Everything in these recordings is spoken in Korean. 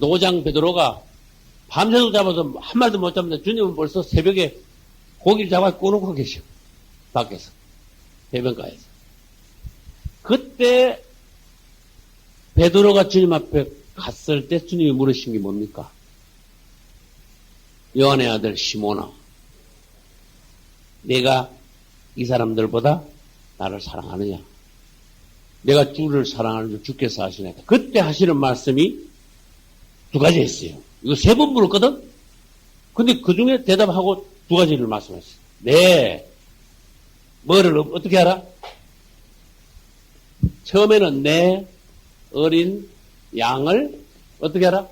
노장 베드로가 밤새도록 잡아서 한 마리도 못 잡는데 주님은 벌써 새벽에 고기를 잡아 꺼놓고 계셔. 밖에서. 해변가에서. 그때 베드로가 주님 앞에 갔을 때 주님이 물으신 게 뭡니까? 요한의 아들 시몬아, 내가 이 사람들보다 나를 사랑하느냐? 내가 주를 사랑하는 줄 주께서 하시네. 그때 하시는 말씀이 두 가지 했어요. 이거 세 번 물었거든? 근데 그 중에 대답하고 두 가지를 말씀했어요. 네. 뭐를 어떻게 알아? 처음에는 내 어린 양을 어떻게 알아?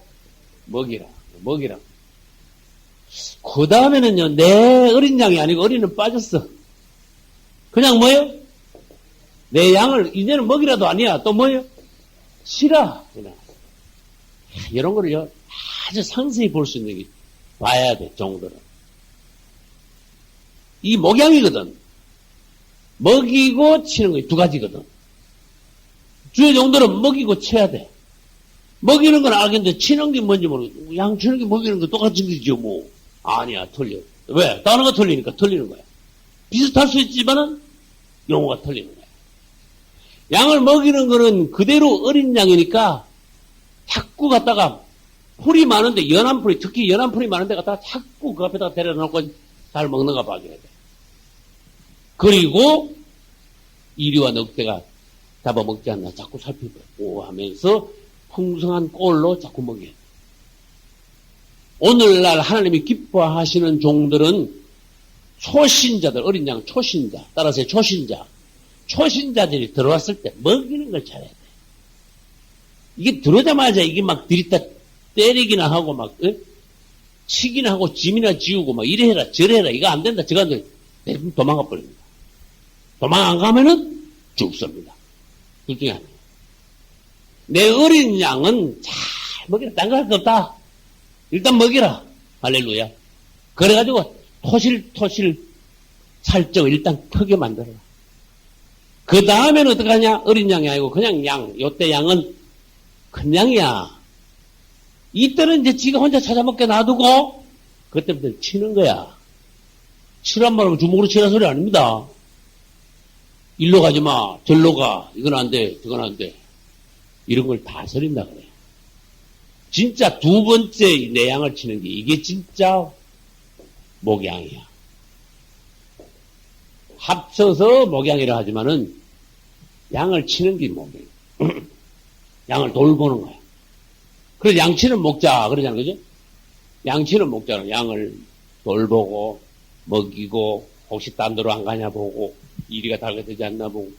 먹이라. 그 다음에는요, 내 어린 양이 아니고 어린은 빠졌어. 그냥 뭐예요? 내 양을 이제는 먹이라도 아니야. 또 뭐예요? 쉬라. 그냥. 이런 거를요, 아주 상세히 볼 수 있는 게 봐야 돼, 종들은. 이 목양이거든. 먹이고 치는 거 두 가지거든. 주의 종들은 먹이고 쳐야 돼. 먹이는 건 알겠는데 치는 게 뭔지 모르고 양 치는 게 먹이는 거 똑같은 거죠 뭐. 아니야, 틀려. 왜? 다른 거 틀리니까 틀리는 거야. 비슷할 수 있지만은 용어가 틀리는 거야. 양을 먹이는 거는 그대로 어린 양이니까 자꾸 갖다가 풀이 많은데 연한 풀이, 특히 연한 풀이 많은데 갖다가 자꾸 그 앞에다가 데려놓고 잘 먹는가 봐줘야 돼. 그리고 이리와 늑대가 잡아먹지 않나 자꾸 살펴보고 하면서 풍성한 꼴로 자꾸 먹여야 돼. 오늘날 하나님이 기뻐하시는 종들은 초신자들, 어린 양 초신자, 따라서 초신자들이 들어왔을 때 먹이는 걸 잘해야 돼. 이게 들어오자마자 이게 막 들이다 때리기나 하고 막 치기나 하고 짐이나 지우고 막 이래 해라 저래 해라 이거 안 된다 저거 안 된다 도망가 버립니다. 도망 안 가면은 죽습니다. 둘 중에 하나. 내 어린 양은 잘 먹이라. 딴 거 할 거 없다. 일단 먹이라. 할렐루야. 그래가지고 토실 살적을 일단 크게 만들어라. 그 다음에는 어떻게 하냐? 어린 양이 아니고 그냥 양. 요때 양은 큰 양이야. 이때는 이제 지가 혼자 찾아먹게 놔두고 그때부터 치는 거야. 치란 말하면 주먹으로 치란 소리 아닙니다. 일로 가지 마. 절로 가. 이건 안 돼. 그건 안 돼. 이런 걸 다 서린다 그래. 진짜 두 번째 내 양을 치는 게 이게 진짜 목양이야. 합쳐서 목양이라 하지만은 양을 치는 게 목양. 양을 돌보는 거야. 그래서 양치는 목자 그러잖아, 그죠? 양치는 목자는 양을 돌보고 먹이고 혹시 딴 데로 안 가냐 보고 이리가 달게 되지 않나 보고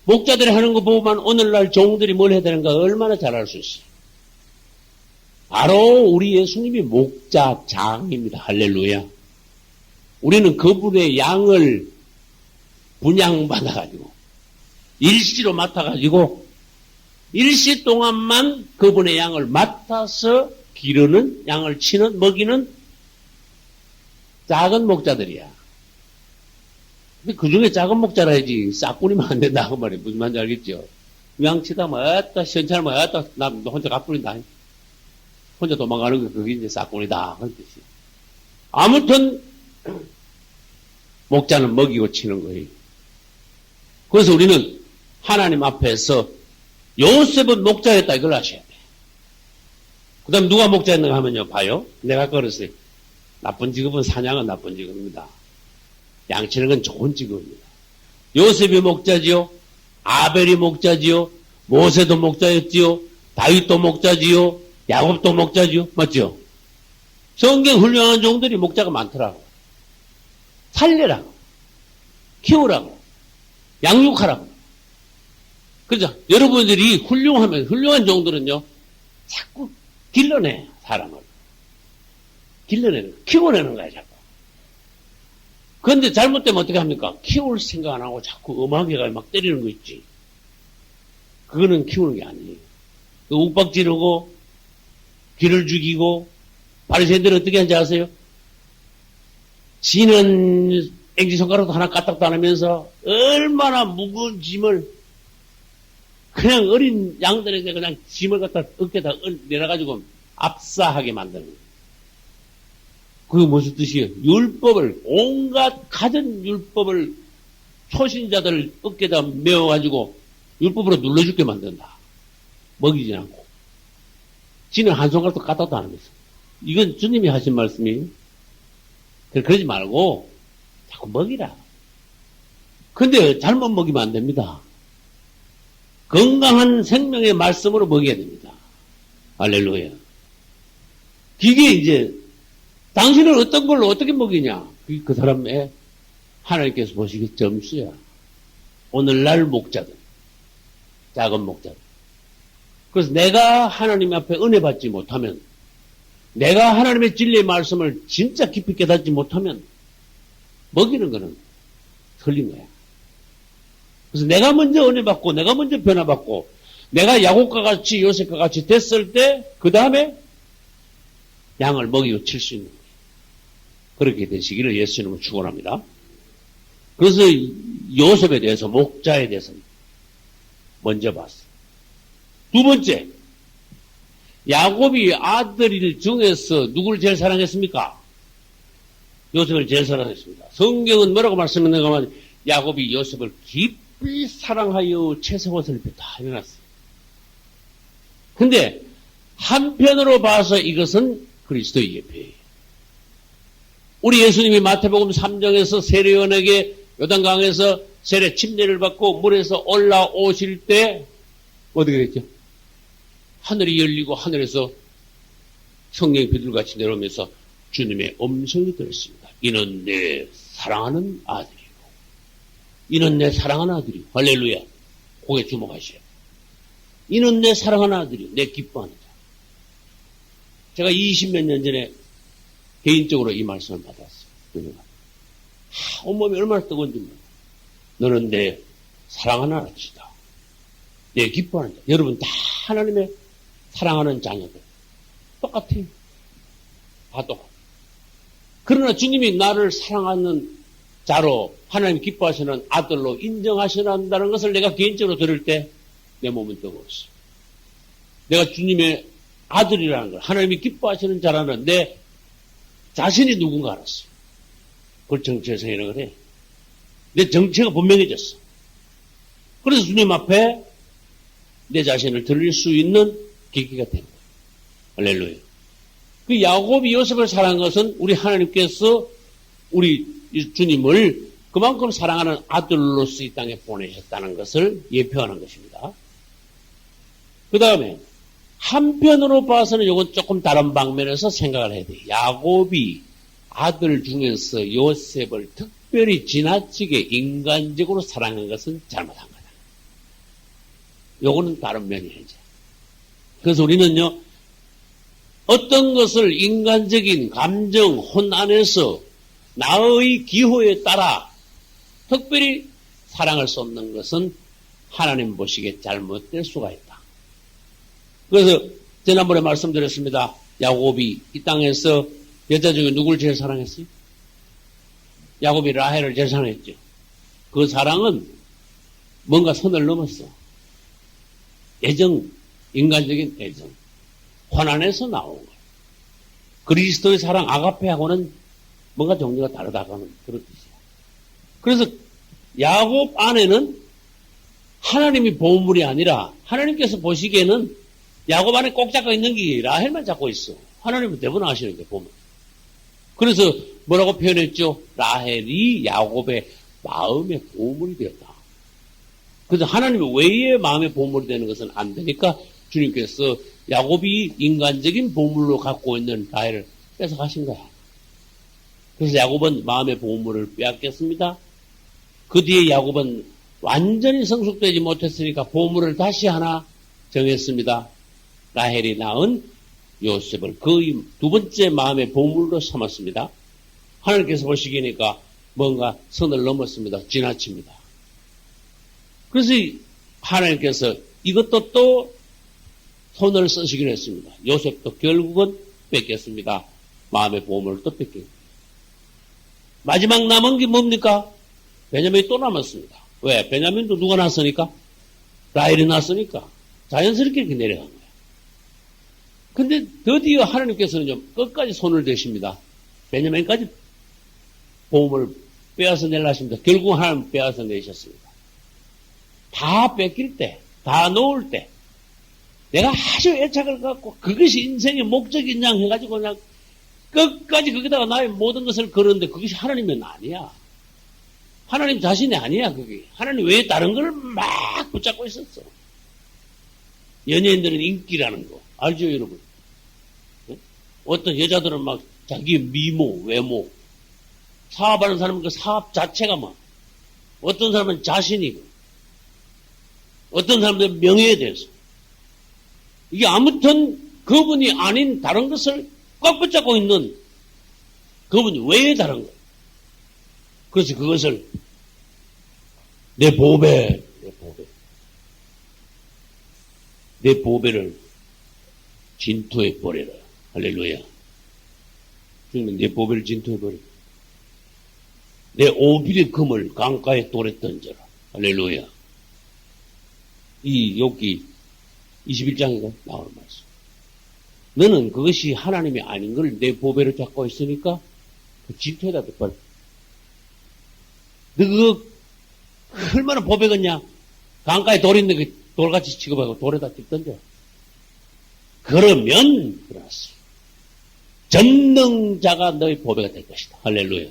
목자들이 하는 거 보면 오늘날 종들이 뭘 해야 되는가 얼마나 잘 알 수 있어요. 바로 우리 예수님이 목자장입니다. 할렐루야. 우리는 그분의 양을 분양받아가지고 일시로 맡아가지고 일시 동안만 그분의 양을 맡아서 기르는 양을 치는 먹이는 작은 목자들이야. 근데 그 중에 작은 목자라 해야지 싹꾸리면 안 된다 그 말이야. 무슨 말인지 알겠죠? 양치다 뭐 했다 시원찮으면 했다 나 혼자 가뿐이다. 혼자 도망가는 거 그게 이제 싹꾸리다 그런 뜻이야. 아무튼 목자는 먹이고 치는 거예요. 그래서 우리는 하나님 앞에서 요셉은 목자였다 이걸 아셔야 돼. 그 다음 누가 목자였는가 하면요. 봐요. 내가 그랬어요. 나쁜 직업은 사냥은 나쁜 직업입니다. 양치는 건 좋은 직업입니다. 요셉이 목자지요. 아벨이 목자지요. 모세도 목자였지요. 다윗도 목자지요. 야곱도 목자지요. 맞죠? 성경 훌륭한 종들이 목자가 많더라고. 살려라고. 키우라고. 양육하라고. 그죠? 여러분들이 훌륭한 종들은요, 자꾸 길러내, 사람을. 길러내는, 키워내는 거야, 자꾸. 그런데 잘못되면 어떻게 합니까? 키울 생각 안 하고 자꾸 엄하게가 막 때리는 거 있지. 그거는 키우는 게 아니에요. 욱박 지르고, 귀를 죽이고, 바리새인들은 어떻게 하는지 아세요? 지는 앵지손가락도 하나 까딱도 안 하면서 얼마나 무거운 짐을 그냥 어린 양들에게 그냥 짐을 갖다 어깨에다 내려가지고 압사하게 만드는 거예요. 그게 무슨 뜻이에요? 율법을, 온갖 가진 율법을 초신자들 어깨에다 메워가지고 율법으로 눌러죽게 만든다. 먹이진 않고. 지는 한 손가락도 까딱도 안 하면서. 이건 주님이 하신 말씀이에요. 그러지 말고 자꾸 먹이라. 근데 잘못 먹이면 안 됩니다. 건강한 생명의 말씀으로 먹여야 됩니다. 할렐루야. 이게 이제 당신은 어떤 걸로 어떻게 먹이냐? 그 사람의 하나님께서 보시기 점수야. 오늘날 목자들, 작은 목자들. 그래서 내가 하나님 앞에 은혜 받지 못하면, 내가 하나님의 진리의 말씀을 진짜 깊이 깨닫지 못하면 먹이는 거는 틀린 거야. 그래서 내가 먼저 은혜 받고, 내가 먼저 변화받고, 내가 야곱과 같이 요셉과 같이 됐을 때, 그 다음에 양을 먹이고 칠 수 있는 거예요. 그렇게 되시기를 예수님은 축원합니다. 그래서 요셉에 대해서, 목자에 대해서 먼저 봤어요. 두 번째, 야곱이 아들 중에서 누구를 제일 사랑했습니까? 요셉을 제일 사랑했습니다. 성경은 뭐라고 말씀했는가 하면 야곱이 요셉을 깊이 사랑하여 채색옷을 입혔다 해놨어요. 근데 한편으로 봐서 이것은 그리스도의 예배예요. 우리 예수님이 마태복음 3장에서 세례요한에게 요단강에서 세례 침례를 받고 물에서 올라오실 때 어떻게 됐죠? 하늘이 열리고 하늘에서 성령이 비둘같이 내려오면서 주님의 음성이 들었습니다. 이는 내 사랑하는 아들이고 이는 내 사랑하는 아들이고 할렐루야. 고개 주목하셔요. 이는 내 사랑하는 아들이고 내 기뻐하는 자. 제가 20몇 년 전에 개인적으로 이 말씀을 받았어요. 온몸이 얼마나 뜨거운지 몰라. 너는 내 사랑하는 아들이다. 내 기뻐하는 자. 여러분 다 하나님의 사랑하는 자녀들. 똑같아요. 다 똑같아요. 그러나 주님이 나를 사랑하는 자로 하나님 기뻐하시는 아들로 인정하신다는 것을 내가 개인적으로 들을 때 내 몸은 뜨거웠어요. 내가 주님의 아들이라는 걸, 하나님이 기뻐하시는 자라는 내 자신이 누군가 알았어요. 그걸 정체에서 이런 그래. 내 정체가 분명해졌어. 그래서 주님 앞에 내 자신을 드릴 수 있는 계기가 된 거예요. 할렐루야. 그 야곱이 요셉을 사랑한 것은 우리 하나님께서 우리 주님을 그만큼 사랑하는 아들로서 이 땅에 보내셨다는 것을 예표하는 것입니다. 그 다음에 한편으로 봐서는 이건 조금 다른 방면에서 생각을 해야 돼요. 야곱이 아들 중에서 요셉을 특별히 지나치게 인간적으로 사랑한 것은 잘못한 거다. 요거는 다른 면이에요. 그래서 우리는요, 어떤 것을 인간적인 감정, 혼 안에서 나의 기호에 따라 특별히 사랑을 쏟는 것은 하나님 보시기에 잘못될 수가 있다. 그래서 지난번에 말씀드렸습니다. 야곱이 이 땅에서 여자 중에 누굴 제일 사랑했어요? 야곱이 라헬을 제일 사랑했죠. 그 사랑은 뭔가 선을 넘었어. 애정, 인간적인 애정. 혼안에서 나온 거예요. 그리스도의 사랑 아가페하고는 뭔가 종류가 다르다고 하는 그런 뜻이에요. 그래서 야곱 안에는 하나님이 보물이 아니라 하나님께서 보시기에는 야곱 안에 꼭 잡고 있는 게 라헬만 잡고 있어. 하나님은 대부분 아시는 게 보물. 그래서 뭐라고 표현했죠? 라헬이 야곱의 마음의 보물이 되었다. 그래서 하나님이 외의 마음의 보물이 되는 것은 안 되니까 주님께서 야곱이 인간적인 보물로 갖고 있는 라헬을 뺏어가신 거야. 그래서 야곱은 마음의 보물을 빼앗겼습니다. 그 뒤에 야곱은 완전히 성숙되지 못했으니까 보물을 다시 하나 정했습니다. 라헬이 낳은 요셉을 거의 두 번째 마음의 보물로 삼았습니다. 하나님께서 보시기니까 뭔가 선을 넘었습니다. 지나칩니다. 그래서 하나님께서 이것도 또 손을 쓰시기로 했습니다. 요셉도 결국은 뺏겼습니다. 마음의 보물을 또 뺏겼습니다. 마지막 남은 게 뭡니까? 베냐민이 또 남았습니다. 왜? 베냐민도 누가 낳았으니까? 라헬이 낳았으니까. 자연스럽게 이렇게 내려간 거예요. 근데 드디어 하나님께서는요, 끝까지 손을 대십니다. 베냐민까지 보험을 빼앗아 내려 하십니다. 결국 하나님 빼앗아 내셨습니다. 다 뺏길 때, 다 놓을 때, 내가 아주 애착을 갖고 그것이 인생의 목적인 양 해가지고 그냥 끝까지 거기다가 나의 모든 것을 걸었는데 그것이 하나님은 아니야. 하나님 자신이 아니야, 그게. 하나님 외에 다른 걸 막 붙잡고 있었어. 연예인들은 인기라는 거. 알죠, 여러분? 어떤 여자들은 막 자기 미모, 외모. 사업하는 사람은 그 사업 자체가 막. 어떤 사람은 자신이고. 어떤 사람들은 명예에 대해서. 이게 아무튼 그분이 아닌 다른 것을 꽉 붙잡고 있는 그분 외에 다른 거. 그래서 그것을 내 보배, 내 보배를 진토에 버려라. 할렐루야. 그러면 내 보배를 진토에 버려. 내 오빌의 금을 강가에 돌에 던져라. 할렐루야. 이 욥기 21장에 나오는 말씀. 너는 그것이 하나님이 아닌 걸 내 보배를 잡고 있으니까 그 진토에다 버려. 너 그거 얼마나 보배겠냐? 강가에 돌 있는 그 돌같이 취급하고 돌에다 던져. 그러면 그렇습니다. 전능자가 너의 보배가 될 것이다. 할렐루야.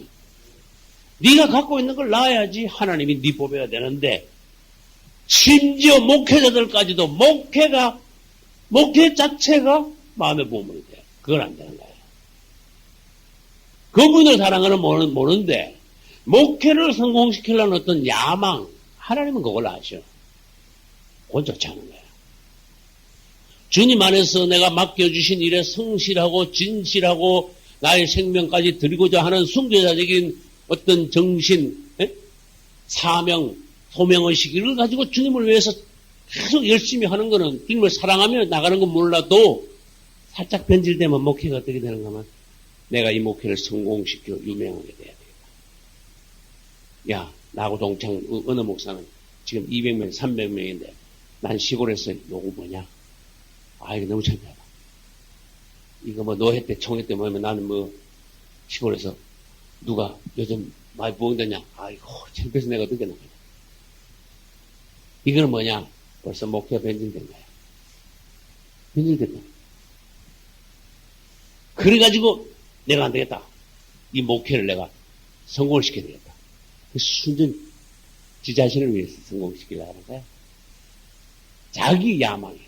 네가 갖고 있는 걸 놔야지 하나님이 네 보배가 되는데 심지어 목회자들까지도 목회 자체가 마음의 보물이 돼. 그건 안 되는 거예요. 그분을 사랑하는 모르는데 목회를 성공시키려는 어떤 야망, 하나님은 그걸 아셔. 그건 좋지 않은 거예요. 주님 안에서 내가 맡겨주신 일에 성실하고 진실하고 나의 생명까지 드리고자 하는 순교자적인 어떤 정신, 사명, 소명의식 이걸 가지고 주님을 위해서 계속 열심히 하는 거는 주님을 사랑하며 나가는 건 몰라도 살짝 변질되면 목회가 어떻게 되는가 하면 내가 이 목회를 성공시켜 유명하게 돼야 되겠다. 야, 나하고 동창 어느 목사는 지금 200명, 300명인데 난 시골에서 요거 뭐냐? 아, 이거 너무 창피하다. 이거 뭐 노회 때, 총회 때 뭐면 나는 뭐 시골에서 누가 요즘 많이 부흥되냐? 아이고, 창피해서 내가 어떻게 나가냐? 이거는 뭐냐? 벌써 목회가 변질된 거야. 변질됐다. 그래가지고 내가 안 되겠다. 이 목회를 내가 성공을 시켜야 되겠다. 순전 지 자신을 위해서 성공시키려고 하는 거야. 자기 야망이야.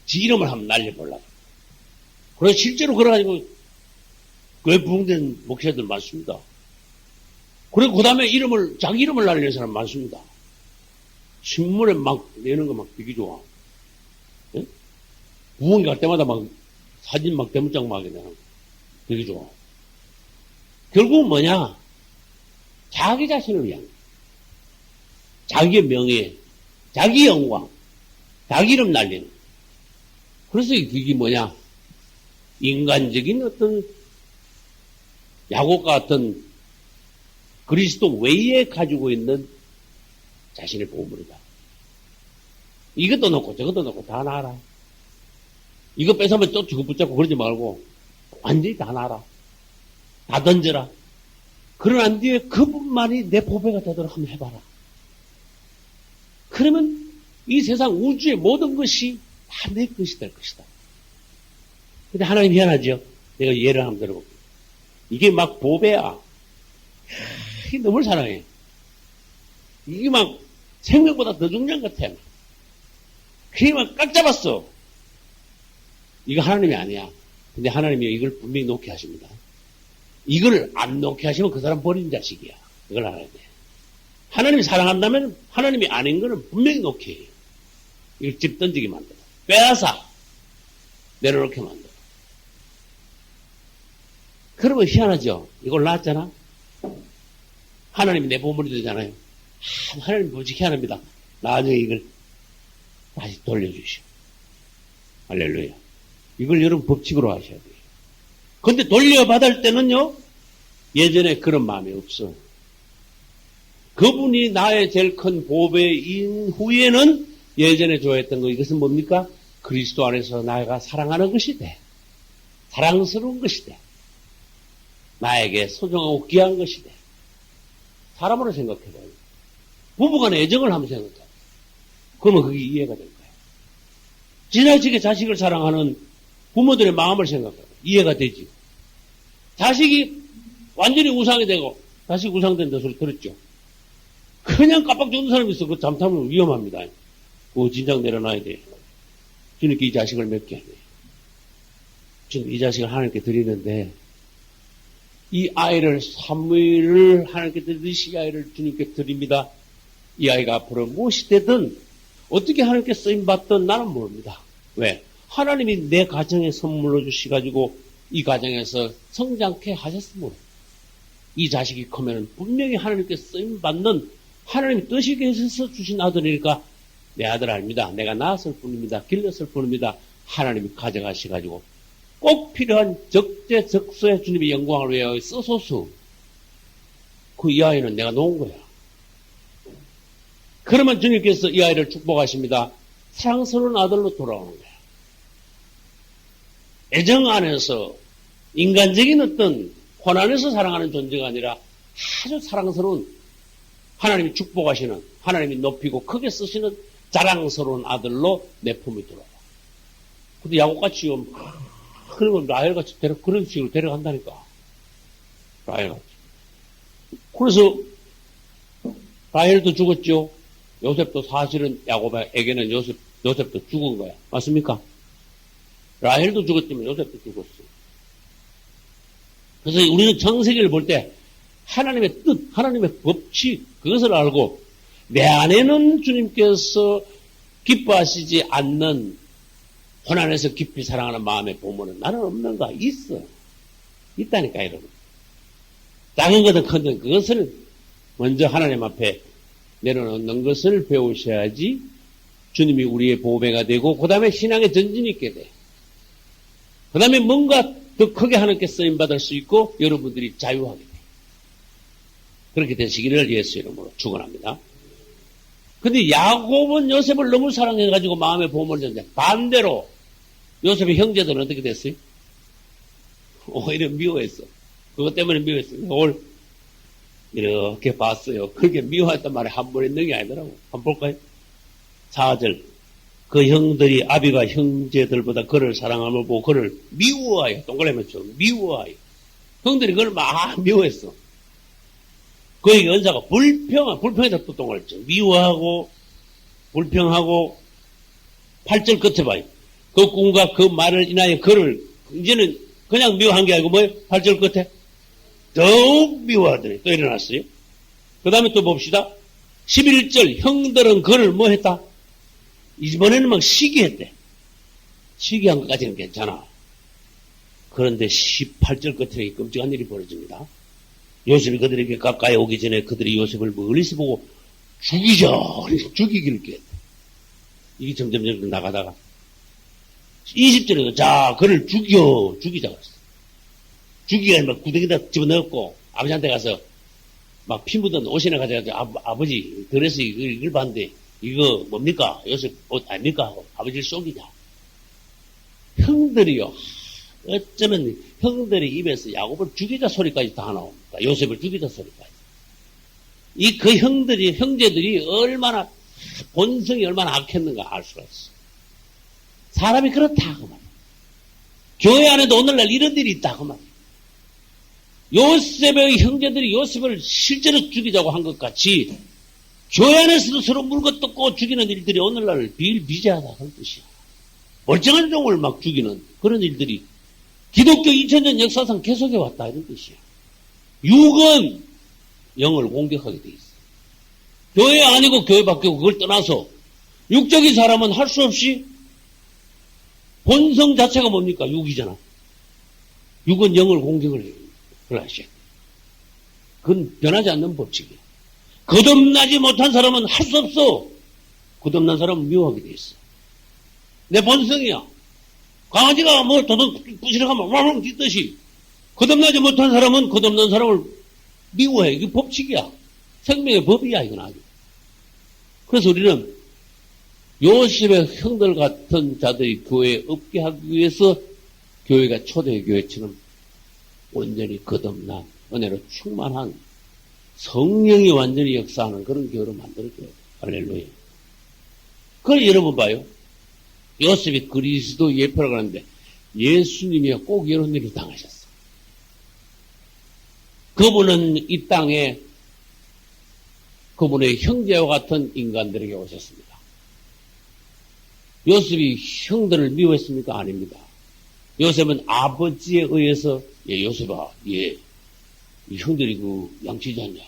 지 이름을 한번 날려보려고. 그래서 실제로 그래가지고 교회 부흥된 목회자들 많습니다. 그리고 그 다음에 자기 이름을 날리는 사람 많습니다. 신문에 막 내는 거 막 되게 좋아. 예? 부흥 갈 때마다 막 사진 막 대문짝 막 내는 거 되게 좋아. 결국은 뭐냐? 자기 자신을 위한 거야. 자기의 명예, 자기 영광, 자기 이름 날리는 거야. 그래서 이게 뭐냐? 인간적인 어떤 야곱 같은 그리스도 외에 가지고 있는 자신의 보물이다. 이것도 넣고 저것도 넣고 다 놔라. 이거 뺏으면 또 저거 붙잡고 그러지 말고 완전히 다 놔라. 다 던져라. 그러난 뒤에 그분만이 내 보배가 되도록 한번 해봐라. 그러면 이 세상 우주의 모든 것이 다 내 것이 될 것이다. 근데 하나님 희한하죠? 내가 예를 한번 들어볼게. 이게 막 보배야. 이게 너무 사랑해. 이게 막 생명보다 더 중요한 것 같아. 그게 막 꽉 잡았어. 이거 하나님이 아니야. 근데 하나님이 이걸 분명히 놓게 하십니다. 이걸 안 놓게 하시면 그 사람 버린 자식이야. 이걸 알아야 돼. 하나님이 사랑한다면 하나님이 아닌 거는 분명히 놓게 해요. 이걸 집 던지게 만들어. 빼앗아. 내려놓게 만들어. 그러면 희한하죠? 이걸 놨잖아? 하나님이 내 보물이 되잖아요. 하나님 무지 희한합니다. 나중에 이걸 다시 돌려주시오. 할렐루야. 이걸 여러분 법칙으로 하셔야 돼요. 근데 돌려받을 때는요, 예전에 그런 마음이 없어. 그분이 나의 제일 큰 보배인 후에는 예전에 좋아했던 거, 이것은 뭡니까? 그리스도 안에서 나가 사랑하는 것이 돼. 사랑스러운 것이 돼. 나에게 소중하고 귀한 것이 돼. 사람으로 생각해봐요. 부부간의 애정을 한번 생각해봐요. 그러면 그게 이해가 될 거예요. 지나치게 자식을 사랑하는 부모들의 마음을 생각해봐요. 이해가 되지. 자식이 완전히 우상이 되고, 자식 우상된다 소리 들었죠? 그냥 깜빡 죽는 사람이 있어. 그거 잘못하면 위험합니다. 그거 진작 내려놔야 돼. 주님께 이 자식을 맺게 하네. 주님 이 자식을 하나님께 드리는데, 이 아이를, 사무엘을 하나님께 드리듯이 이 아이를 주님께 드립니다. 이 아이가 앞으로 무엇이 되든, 어떻게 하나님께 쓰임받든 나는 모릅니다. 왜? 하나님이 내 가정에 선물로 주시가지고, 이 가정에서 성장케 하셨으므로, 이 자식이 크면 분명히 하나님께 쓰임받는 하나님의 뜻이 계셔서 주신 아들이니까 내 아들 아닙니다. 내가 낳았을 뿐입니다. 길렀을 뿐입니다. 하나님이 가져가셔가지고 꼭 필요한 적재적소에 주님의 영광을 위하여 써소서. 그 이 아이는 내가 놓은 거야. 그러면 주님께서 이 아이를 축복하십니다. 사랑스러운 아들로 돌아오는 거야. 애정 안에서 인간적인 어떤 혼 안에서 사랑하는 존재가 아니라 아주 사랑스러운 하나님이 축복하시는, 하나님이 높이고 크게 쓰시는 자랑스러운 아들로 내 품에 들어와. 근데 야곱같이 그러면 라헬같이 그런 식으로 데려간다니까. 라헬같이. 그래서 라헬도 죽었죠. 요셉도 사실은 야곱에게는 요셉도 죽은 거야. 맞습니까? 라헬도 죽었지만 요셉도 죽었어. 그래서 우리는 창세기를 볼 때 하나님의 뜻, 하나님의 법칙, 그것을 알고 내 안에는 주님께서 기뻐하시지 않는 혼 안에서 깊이 사랑하는 마음의 보물은 나는 없는가? 있어. 있다니까, 여러분. 작은 거든 큰 거든 그것을 먼저 하나님 앞에 내려놓는 것을 배우셔야지 주님이 우리의 보배가 되고 그 다음에 신앙의 전진이 있게 돼. 그 다음에 뭔가 더 크게 하나님께 쓰임받을 수 있고 여러분들이 자유하게 돼. 그렇게 되시기를 예수 이름으로 축원합니다. 근데 야곱은 요셉을 너무 사랑해가지고 마음의 보물을 줬는데 반대로 요셉의 형제들은 어떻게 됐어요? 오히려 미워했어. 그것 때문에 미워했어요. 오늘 이렇게 봤어요. 그렇게 미워했단 말이 한 번 있는 게 아니더라고. 한번 볼까요? 4절. 그 형들이 아비가 형제들보다 그를 사랑함을 보고 그를 미워하여, 동그라미 쳐 미워하여. 형들이 그걸 막 미워했어. 그 연사가 불평에다 또 동그라미 쳐 미워하고, 불평하고, 8절 끝에 봐요. 그 꿈과 그 말을 인하여 그를, 이제는 그냥 미워한 게 아니고 뭐예요? 8절 끝에? 더욱 미워하더니 또 일어났어요. 그 다음에 또 봅시다. 11절 형들은 그를 뭐 했다? 이번에는 막 시기했대. 시기한 것까지는 괜찮아. 그런데 18절 끝에 끔찍한 일이 벌어집니다. 요셉이 그들에게 가까이 오기 전에 그들이 요셉을 멀리서 보고 죽이자. 죽이기를 깼대. 이게 점점 나가다가 20절에도 자 그를 죽이자 그랬어. 죽이가 막 구덩이에다 집어넣었고 아버지한테 가서 막 피 묻은 옷이나 가져가지고 아버지 드레스 이걸 봤는데 이거 뭡니까? 요셉 옷 아닙니까? 아버지를 쏘기자. 형들이요. 어쩌면 형들이 입에서 야곱을 죽이자 소리까지 다 나옵니다. 요셉을 죽이자 소리까지. 그 형제들이 얼마나 본성이 얼마나 악했는가 알 수가 있어. 사람이 그렇다 그 말이야. 교회 안에도 오늘날 이런 일이 있다 그 말이야. 요셉의 형제들이 요셉을 실제로 죽이자고 한 것 같이 교회 안에서도 서로 물고 뜯고 죽이는 일들이 오늘날 비일비재하다 그런 뜻이야. 멀쩡한 종을 막 죽이는 그런 일들이 기독교 2000년 역사상 계속해 왔다 이런 뜻이야. 육은 영을 공격하게 돼 있어. 교회 아니고 교회 밖이고 그걸 떠나서 육적인 사람은 할 수 없이 본성 자체가 뭡니까? 육이잖아. 육은 영을 공격을 해요. 그걸 아셔야 돼. 그건 변하지 않는 법칙이야. 거듭나지 못한 사람은 할 수 없어. 거듭난 사람은 미워하게 돼 있어. 내 본성이야. 강아지가 뭐 도둑 부시러가면 와웅 뛰듯이 거듭나지 못한 사람은 거듭난 사람을 미워해. 이게 법칙이야. 생명의 법이야 이건 아주. 그래서 우리는 요셉의 형들 같은 자들이 교회에 없게 하기 위해서 교회가 초대교회처럼 온전히 거듭난 은혜로 충만한 성령이 완전히 역사하는 그런 교회로 만들어줘야 돼. 할렐루야. 그걸 여러분 봐요. 요셉이 그리스도 예표라고 하는데 예수님이 꼭 이런 일을 당하셨어. 그분은 이 땅에 그분의 형제와 같은 인간들에게 오셨습니다. 요셉이 형들을 미워했습니까? 아닙니다. 요셉은 아버지에 의해서 요셉아, 이 형들이 그 양치지 않냐?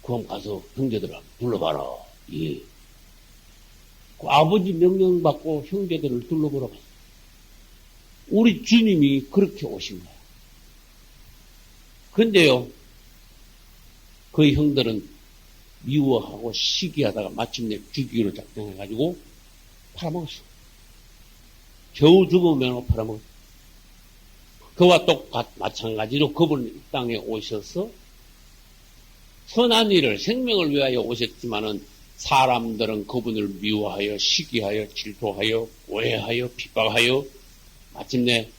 그럼 가서 형제들아 불러봐라. 그 아버지 명령 받고 형제들을 둘러보러 갔어요. 우리 주님이 그렇게 오신 거야. 근데요, 그 형들은 미워하고 시기하다가 마침내 죽이기로 작정해가지고 팔아먹었어. 겨우 죽으면 팔아먹었어. 그와 마찬가지로 그분 이 땅에 오셔서 선한 일을, 생명을 위하여 오셨지만은 사람들은 그분을 미워하여, 시기하여, 질투하여, 오해하여, 핍박하여 마침내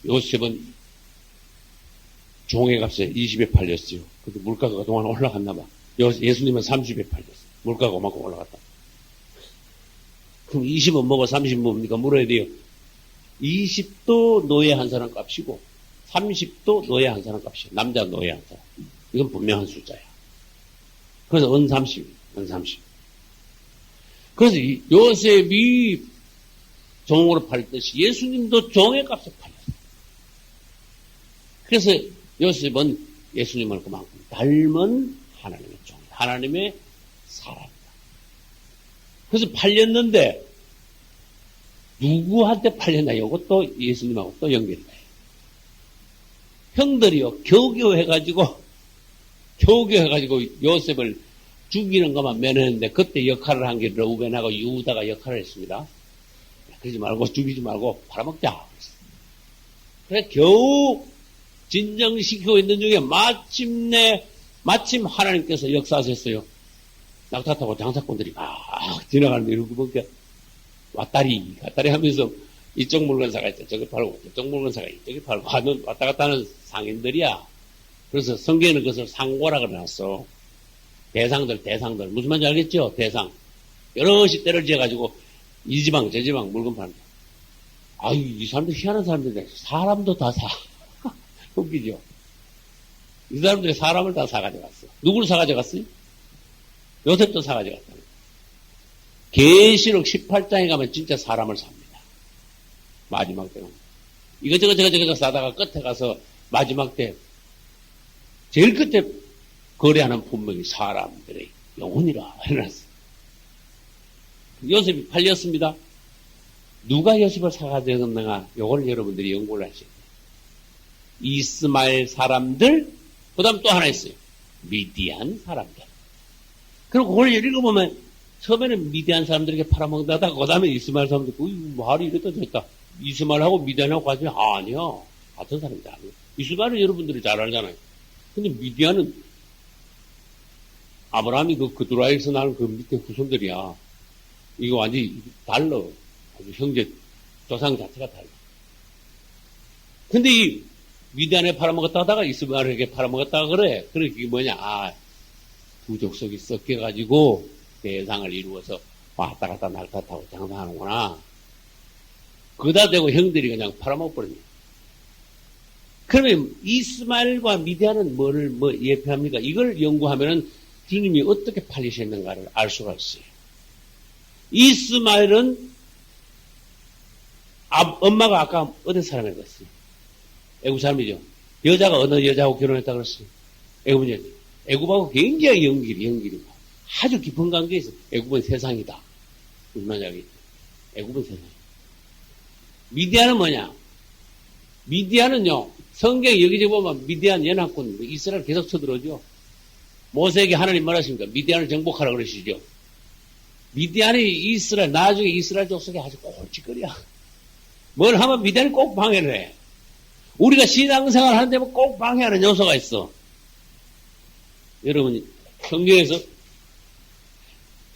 요셉은 종의 값에 20에 팔렸어요. 근데 물가가 그동안 올라갔나 봐. 예수님은 30에 팔렸어요. 물가가 그만큼 올라갔다. 그럼 20은 뭐고 30은 뭡니까? 물어야 돼요. 20도 노예 한 사람 값이고 30도 노예 한 사람 값이에요. 남자 노예 한 사람. 이건 분명한 숫자야. 그래서 은 30. 그래서 요셉이 종으로 팔듯이 예수님도 종의 값에 팔렸어요. 그래서 요셉은 예수님을 그만큼 닮은 하나님의 종, 하나님의 사람이다. 그래서 팔렸는데 누구한테 팔렸나? 이것도 예수님하고 또 연결이 돼요. 형들이요, 겨우겨우해가지고 요셉을 죽이는 것만 면했는데 그때 역할을 한 게 르우벤하고 유다가 역할을 했습니다. 그러지 말고 죽이지 말고 팔아먹자. 그래서 겨우 진정시키고 있는 중에 마침 하나님께서 역사하셨어요. 낙타 타고 장사꾼들이 막 지나가는데 이렇게 보니까 왔다리 하면서 이쪽 물건사가 있다. 저기 팔고 저쪽 물건사가 이쪽에 팔고 왔다 갔다 하는 상인들이야. 그래서 성경에는 그것을 상고라 그래놨어. 대상들 무슨 말인지 알겠죠? 대상 여럿이 때를 지어가지고 이 지방 저 지방 물건 파는 거야. 아유, 이 사람들 희한한 사람들인데 사람도 다 사. 웃기죠? 이 사람들이 사람을 다 사가져갔어. 누구를 사가져갔어요? 요셉도 사가져갔다. 계시록 18장에 가면 진짜 사람을 삽니다. 마지막 때는. 이거저거 사다가 끝에 가서 마지막 때 제일 끝에 거래하는 분명히 사람들의 영혼이라 해놨어. 요셉이 팔렸습니다. 누가 요셉을 사가져갔는가? 요걸 여러분들이 연구를 하셔야 돼요. 이스마엘 사람들, 그 다음 또 하나 있어요. 미디안 사람들. 그리고 그걸 읽어보면 처음에는 미디안 사람들에게 팔아먹는다다가 그 다음에 이스마엘 사람들, 말이 이랬다 저랬다. 이스마엘하고 미디안하고 같이 아니야. 같은 사람들 아니야. 이스마엘은 여러분들이 잘 알잖아요. 근데 미디안은 아브라함이 그 그두라에서 나는 그 밑에 후손들이야. 이거 완전히 달라. 아주 형제 조상 자체가 달라. 근데 이 미디안에 팔아먹었다 하다가 이스마엘에게 팔아먹었다 그래. 그래, 그게 뭐냐. 두 족속이 섞여가지고 대상을 이루어서 왔다 갔다 날타 타고 장사하는구나. 그다 대고 형들이 그냥 팔아먹어버렸네. 그러면 이스마엘과 미디안은 뭐를 예표합니까? 이걸 연구하면은 주님이 어떻게 팔리셨는가를 알 수가 있어요. 이스마엘은 엄마가 아까 어느 사람이라고 했어요? 애굽 사람이죠. 여자가 어느 여자하고 결혼했다고 그랬어요? 애굽 여자. 애굽하고 굉장히 연결이고 아주 깊은 관계에 있어. 애굽은 세상이다. 무슨 말인지 알겠죠? 애굽은 세상. 미디안은 뭐냐? 미디안은요, 성경 여기저기 보면 미디안 연합군, 이스라엘 계속 쳐들어오죠. 모세에게 하나님 말하십니까? 미디안을 정복하라 그러시죠. 미디안이 나중에 이스라엘 족속이 아주 골칫거리야. 뭘 하면 미디안이 꼭 방해를 해. 우리가 신앙생활 하는데 꼭 방해하는 요소가 있어. 여러분, 성경에서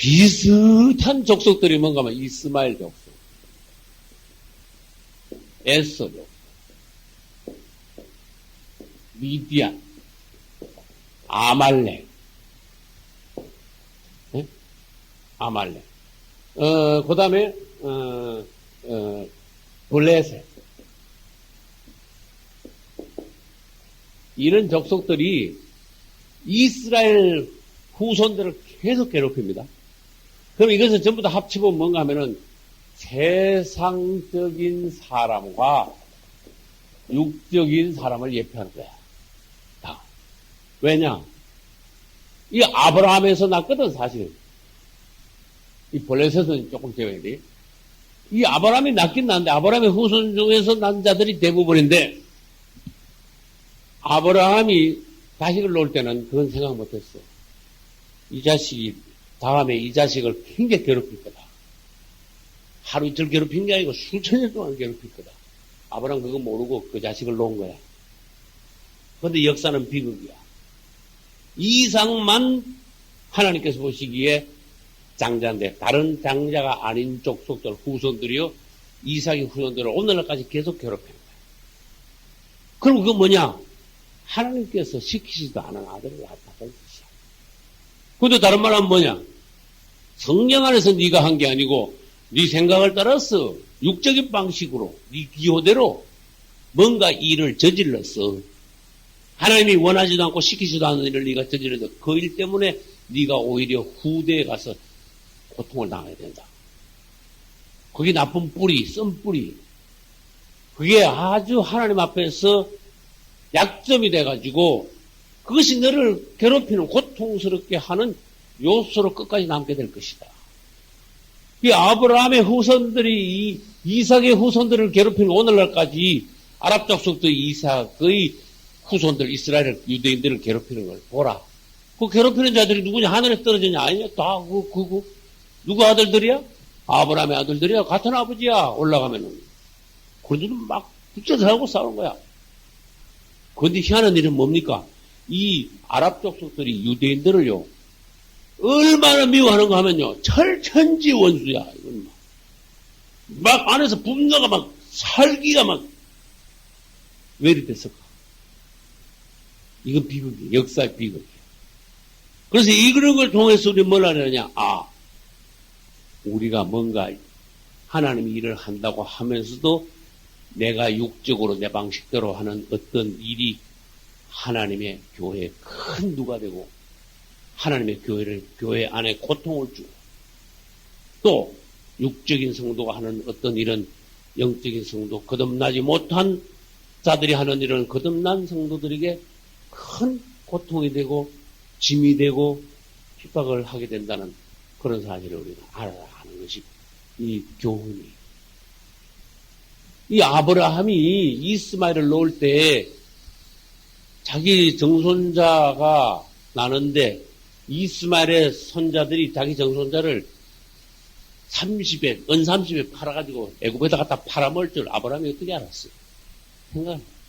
비슷한 족속들이 뭔가 하면 이스마엘 족속, 에서 족속, 미디안, 아말렉, 네? 아말렉. 그 다음에, 블레셋. 이런 족속들이 이스라엘 후손들을 계속 괴롭힙니다. 그럼 이것을 전부 다 합치보면 뭔가 하면은 세상적인 사람과 육적인 사람을 예표하는 거야. 다. 왜냐? 이 아브라함에서 났거든, 사실. 이 블레셋은 조금 제외야 돼. 이 아브라함이 낳긴 낳는데, 아브라함의 후손 중에서 난 자들이 대부분인데, 아브라함이 자식을 놓을 때는 그건 생각 못했어. 이 자식이, 다음에 이 자식을 굉장히 괴롭힐 거다. 하루 이틀 괴롭힌 게 아니고 수천 년 동안 괴롭힐 거다. 아브라함 그거 모르고 그 자식을 놓은 거야. 그런데 역사는 비극이야. 이삭만 하나님께서 보시기에 장자인데, 다른 장자가 아닌 족속들, 후손들이요, 이삭의 후손들을 오늘날까지 계속 괴롭히는 거야. 그럼 그거 뭐냐? 하나님께서 시키지도 않은 아들을 낳았다는 뜻이야. 근데 다른 말은 뭐냐? 성령 안에서 네가 한 게 아니고 네 생각을 따라서 육적인 방식으로 네 기호대로 뭔가 일을 저질렀어. 하나님이 원하지도 않고 시키지도 않는 일을 네가 저질러서 그 일 때문에 네가 오히려 후대에 가서 고통을 당해야 된다. 그게 나쁜 뿌리, 쓴 뿌리. 그게 아주 하나님 앞에서 약점이 돼가지고 그것이 너를 괴롭히는, 고통스럽게 하는 요소로 끝까지 남게 될 것이다. 이 아브라함의 후손들이 이삭의 후손들을 괴롭히는 오늘날까지 아랍 족속도 이삭의 후손들, 이스라엘 유대인들을 괴롭히는 걸 보라. 그 괴롭히는 자들이 누구냐? 하늘에 떨어지냐? 아니냐? 다 누구 아들들이야? 아브라함의 아들들이야. 같은 아버지야. 올라가면은. 그런데도 막 붙여서 싸우는 거야. 그런데 희한한 일은 뭡니까? 이 아랍 족속들이 유대인들을요, 얼마나 미워하는가 하면요, 철천지 원수야. 이건 막 안에서 분노가 막, 살기가 막, 왜 이리 됐을까? 이건 비극이야. 역사의 비극이야. 그래서 이런 걸 통해서 우리 뭘 하느냐? 우리가 뭔가 하나님이 일을 한다고 하면서도 내가 육적으로 내 방식대로 하는 어떤 일이 하나님의 교회에 큰 누가 되고 하나님의 교회 안에 고통을 주고 또 육적인 성도가 하는 어떤 일은 영적인 성도, 거듭나지 못한 자들이 하는 일은 거듭난 성도들에게 큰 고통이 되고 짐이 되고 핍박을 하게 된다는 그런 사실을 우리가 알아야 하는 것이 이 교훈이. 이 아브라함이 이스마엘을 놓을 때 자기 정손자가 나는데 이스마엘의 손자들이 자기 정손자를 30에, 은 30에 팔아가지고 애굽에다 갖다 팔아먹을 줄 아브라함이 어떻게 알았어요?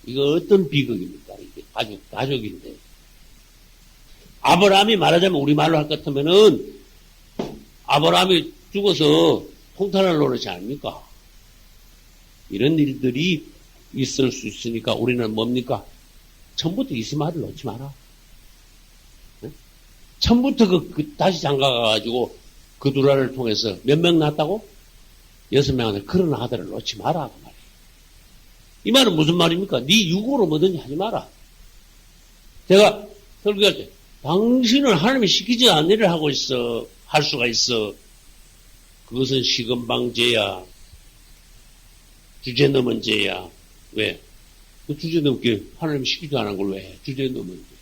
이거 어떤 비극입니까? 이게 가족인데. 아브라함이 말하자면 우리말로 할 것 같으면은 아브라함이 죽어서 통탄을 노릇이 아닙니까? 이런 일들이 있을 수 있으니까 우리는 뭡니까? 처음부터 이스마엘을 놓지 마라. 네? 처음부터 다시 장가가가지고 그 두라를 통해서 몇 명 낳았다고? 6명한테 그런 아들을 놓지 마라. 그 말이에요. 이 말은 무슨 말입니까? 네 육으로 뭐든지 하지 마라. 제가 설교할 때 당신은 하나님이 시키지 않는 일을 하고 있어. 할 수가 있어. 그것은 시건방죄야. 주제 넘은 죄야. 왜? 그 주제 넘게 하나님이 시키지 않은 걸 왜 해? 주제 넘은 죄.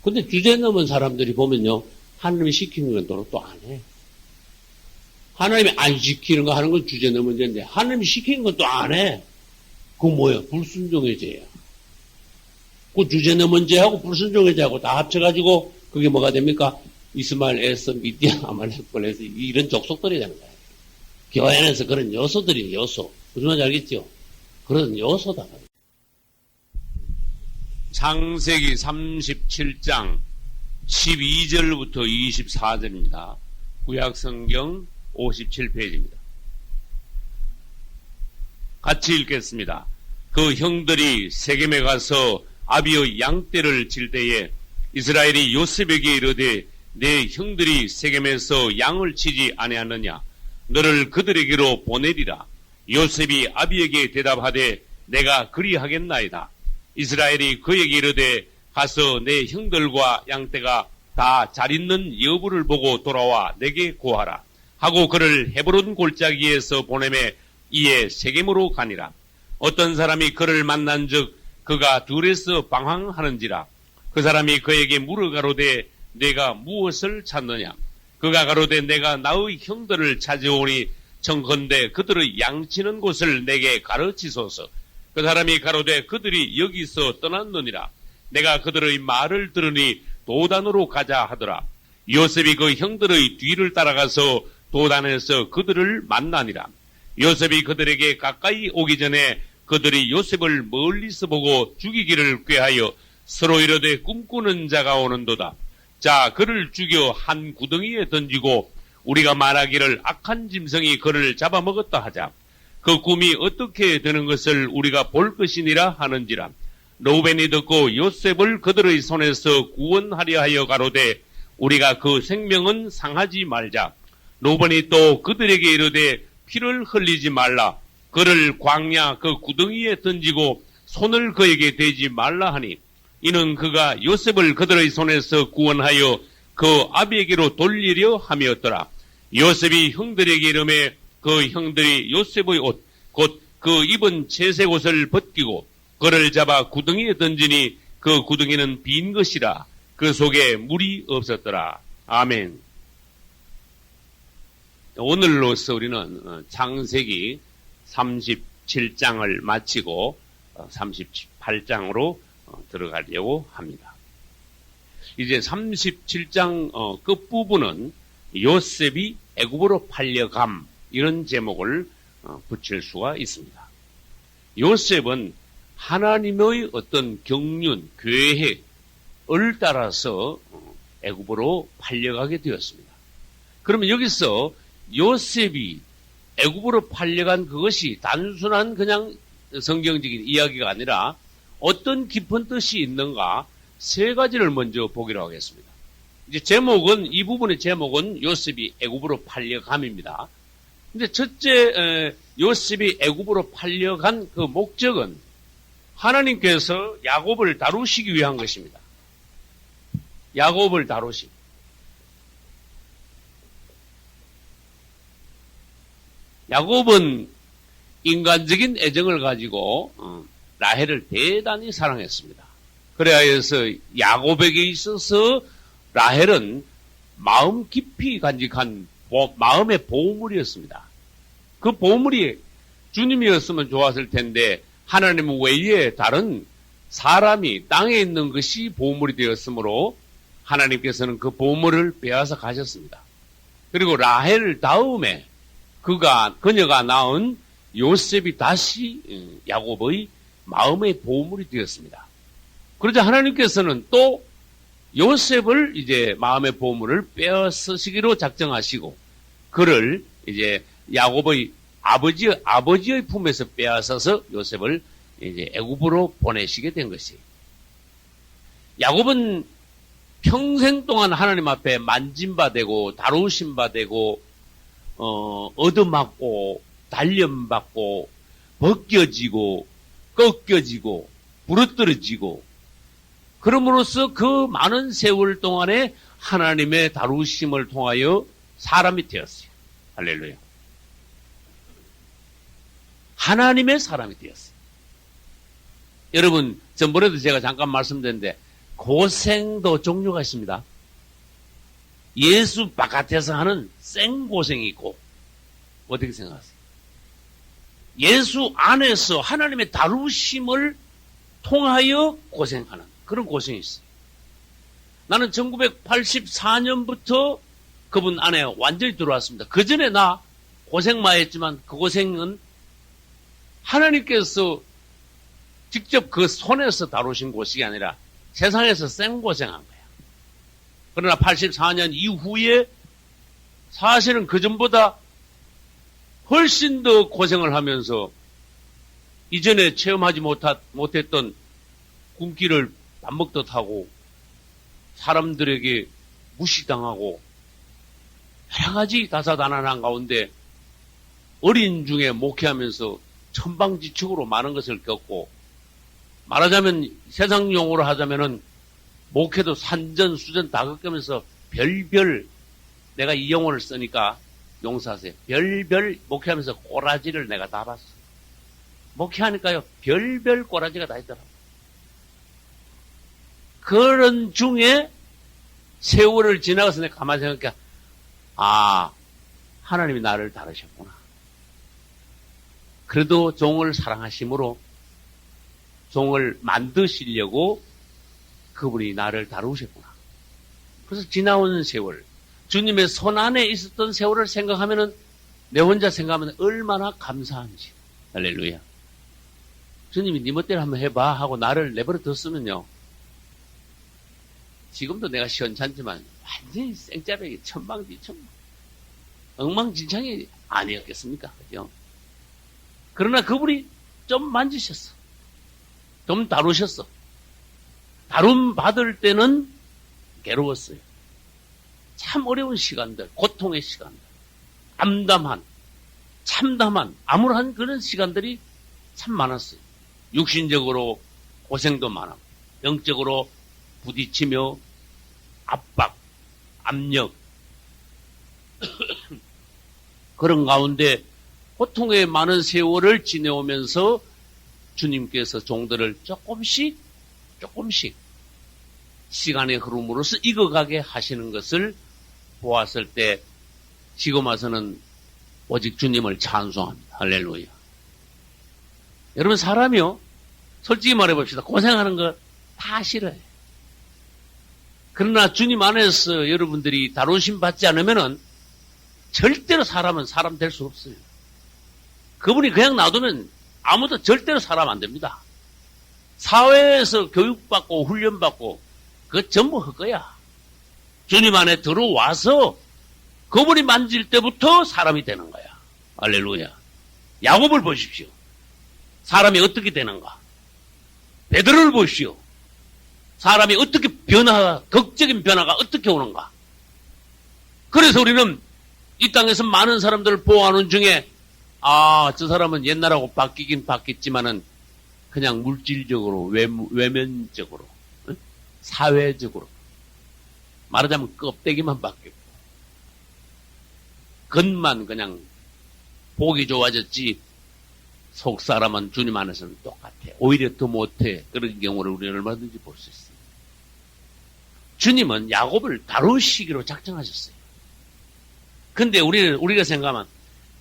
근데 주제 넘은 사람들이 보면요. 하나님이 시키는 건 또 안 해. 하나님이 안 시키는 거 하는 건 주제 넘은 죄인데 하나님이 시키는 건 또 안 해. 그거 뭐야? 불순종의 죄야. 그 주제 넘은 죄하고 불순종의 죄하고 다 합쳐가지고 그게 뭐가 됩니까? 이스마엘, 에서, 미디안, 아말렉, 블레셋 이런 족속들이 되는 거예요. 교회 안에서 그런 요소들이 요소. 무슨 말인지 알겠죠? 그런 요소다. 창세기 37장 12절부터 24절입니다. 구약성경 57페이지입니다. 같이 읽겠습니다. 그 형들이 세겜에 가서 아비의 양떼를 칠 때에 이스라엘이 요셉에게 이르되 내 형들이 세겜에서 양을 치지 아니하느냐 너를 그들에게로 보내리라. 요셉이 아비에게 대답하되 내가 그리하겠나이다. 이스라엘이 그에게 이르되 가서 내 형들과 양떼가 다 잘 있는 여부를 보고 돌아와 내게 고하라 하고 그를 헤브론 골짜기에서 보내매 이에 세겜으로 가니라. 어떤 사람이 그를 만난즉 그가 둘에서 방황하는지라. 그 사람이 그에게 물어가로되 내가 무엇을 찾느냐. 그가 가로되 내가 나의 형들을 찾아오니 청컨대 그들의 양치는 곳을 내게 가르치소서. 그 사람이 가로되 그들이 여기서 떠났느니라. 내가 그들의 말을 들으니 도단으로 가자 하더라. 요셉이 그 형들의 뒤를 따라가서 도단에서 그들을 만나니라. 요셉이 그들에게 가까이 오기 전에 그들이 요셉을 멀리서 보고 죽이기를 꾀하여 서로 이르되 꿈꾸는 자가 오는도다. 자, 그를 죽여 한 구덩이에 던지고 우리가 말하기를 악한 짐승이 그를 잡아먹었다 하자. 그 꿈이 어떻게 되는 것을 우리가 볼 것이니라 하는지라. 르우벤이 듣고 요셉을 그들의 손에서 구원하려 하여 가로되 우리가 그 생명은 상하지 말자. 르우벤이 또 그들에게 이르되 피를 흘리지 말라. 그를 광야 그 구덩이에 던지고 손을 그에게 대지 말라 하니 이는 그가 요셉을 그들의 손에서 구원하여 그 아비에게로 돌리려 함이었더라. 요셉이 형들에게 이르매 그 형들이 요셉의 옷 곧 그 입은 채색 옷을 벗기고 그를 잡아 구덩이에 던지니 그 구덩이는 빈 것이라. 그 속에 물이 없었더라. 아멘. 오늘로서 우리는 창세기 37장을 마치고 38장으로 들어가려고 합니다. 이제 37장 끝부분은 요셉이 애굽으로 팔려감 이런 제목을 붙일 수가 있습니다. 요셉은 하나님의 어떤 경륜, 계획을 따라서 애굽으로 팔려가게 되었습니다. 그러면 여기서 요셉이 애굽으로 팔려간 그것이 단순한 그냥 성경적인 이야기가 아니라 어떤 깊은 뜻이 있는가 세 가지를 먼저 보기로 하겠습니다. 이제 제목은 이 부분의 제목은 요셉이 애굽으로 팔려감입니다. 근데 첫째 요셉이 애굽으로 팔려간 그 목적은 하나님께서 야곱을 다루시기 위한 것입니다. 야곱을 다루시기. 야곱은 인간적인 애정을 가지고 라헬을 대단히 사랑했습니다. 그래서 야곱에게 있어서 라헬은 마음 깊이 간직한 마음의 보물이었습니다. 그 보물이 주님이었으면 좋았을 텐데 하나님 외에 다른 사람이 땅에 있는 것이 보물이 되었으므로 하나님께서는 그 보물을 빼앗아 가셨습니다. 그리고 라헬 다음에 그녀가 낳은 요셉이 다시 야곱의 마음의 보물이 되었습니다. 그러자 하나님께서는 또 요셉을 이제 마음의 보물을 빼앗으시기로 작정하시고 그를 이제 야곱의 아버지의 품에서 빼앗아서 요셉을 이제 애굽으로 보내시게 된 것이에요. 야곱은 평생 동안 하나님 앞에 만짐바되고 다루심바되고 얻어맞고 단련받고 벗겨지고 꺾여지고 부러뜨려지고 그럼으로써 그 많은 세월 동안에 하나님의 다루심을 통하여 사람이 되었어요. 할렐루야. 하나님의 사람이 되었어요. 여러분, 전번에도 제가 잠깐 말씀드렸는데 고생도 종류가 있습니다. 예수 바깥에서 하는 생고생이 있고 어떻게 생각하세요? 예수 안에서 하나님의 다루심을 통하여 고생하는 그런 고생이 있어요. 나는 1984년부터 그분 안에 완전히 들어왔습니다. 그 전에 나 고생만 했지만 그 고생은 하나님께서 직접 그 손에서 다루신 고생이 아니라 세상에서 생고생한 거야. 그러나 84년 이후에 사실은 그전보다 훨씬 더 고생을 하면서 이전에 체험하지 못했던 굶기를 밥 먹듯 하고 사람들에게 무시당하고 여러 가지 다사다난한 가운데 어린 중에 목회하면서 천방지축으로 많은 것을 겪고 말하자면 세상 용어로 하자면은 목회도 산전수전 다 겪으면서 별별 내가 이 용어를 쓰니까 용서하세요. 별별 목회하면서 꼬라지를 내가 다 봤어. 목회하니까요 별별 꼬라지가 다 있더라고. 그런 중에 세월을 지나가서 내가 가만히 생각해 하나님이 나를 다루셨구나. 그래도 종을 사랑하심으로 종을 만드시려고 그분이 나를 다루셨구나. 그래서 지나온 세월, 주님의 손 안에 있었던 세월을 생각하면은 내 혼자 생각하면 얼마나 감사한지. 할렐루야. 주님이 네 멋대로 한번 해봐 하고 나를 내버려 뒀으면요. 지금도 내가 시원찮지만 완전히 생짜배기 천방지축 엉망진창이 아니었겠습니까? 그죠? 그러나 그분이 좀 만지셨어. 좀 다루셨어. 다룸 받을 때는 괴로웠어요. 참 어려운 시간들, 고통의 시간들, 암담한, 참담한, 암울한 그런 시간들이 참 많았어요. 육신적으로 고생도 많았고, 영적으로 부딪히며 압박, 압력, 그런 가운데 고통의 많은 세월을 지내오면서 주님께서 종들을 조금씩 시간의 흐름으로서 익어가게 하시는 것을 보았을 때 지금 와서는 오직 주님을 찬송합니다. 할렐루야. 여러분 사람이요. 솔직히 말해봅시다. 고생하는 거 다 싫어요. 그러나 주님 안에서 여러분들이 다루심 받지 않으면은 절대로 사람은 사람 될 수 없어요. 그분이 그냥 놔두면 아무도 절대로 사람 안 됩니다. 사회에서 교육받고 훈련받고 그거 전부 헛거야. 주님 안에 들어와서 그분이 만질 때부터 사람이 되는 거야. 할렐루야. 야곱을 보십시오. 사람이 어떻게 되는가. 베드로를 보십시오. 사람이 어떻게 극적인 변화가 어떻게 오는가. 그래서 우리는 이 땅에서 많은 사람들을 보호하는 중에 저 사람은 옛날하고 바뀌긴 바뀌었지만은 그냥 물질적으로 외면적으로 사회적으로 말하자면 껍데기만 바뀌었고 겉만 그냥 보기 좋아졌지 속 사람은 주님 안에서는 똑같아. 오히려 더 못해. 그런 경우를 우리는 얼마든지 볼 수 있습니다. 주님은 야곱을 다루시기로 작정하셨어요. 근데 우리가 생각하면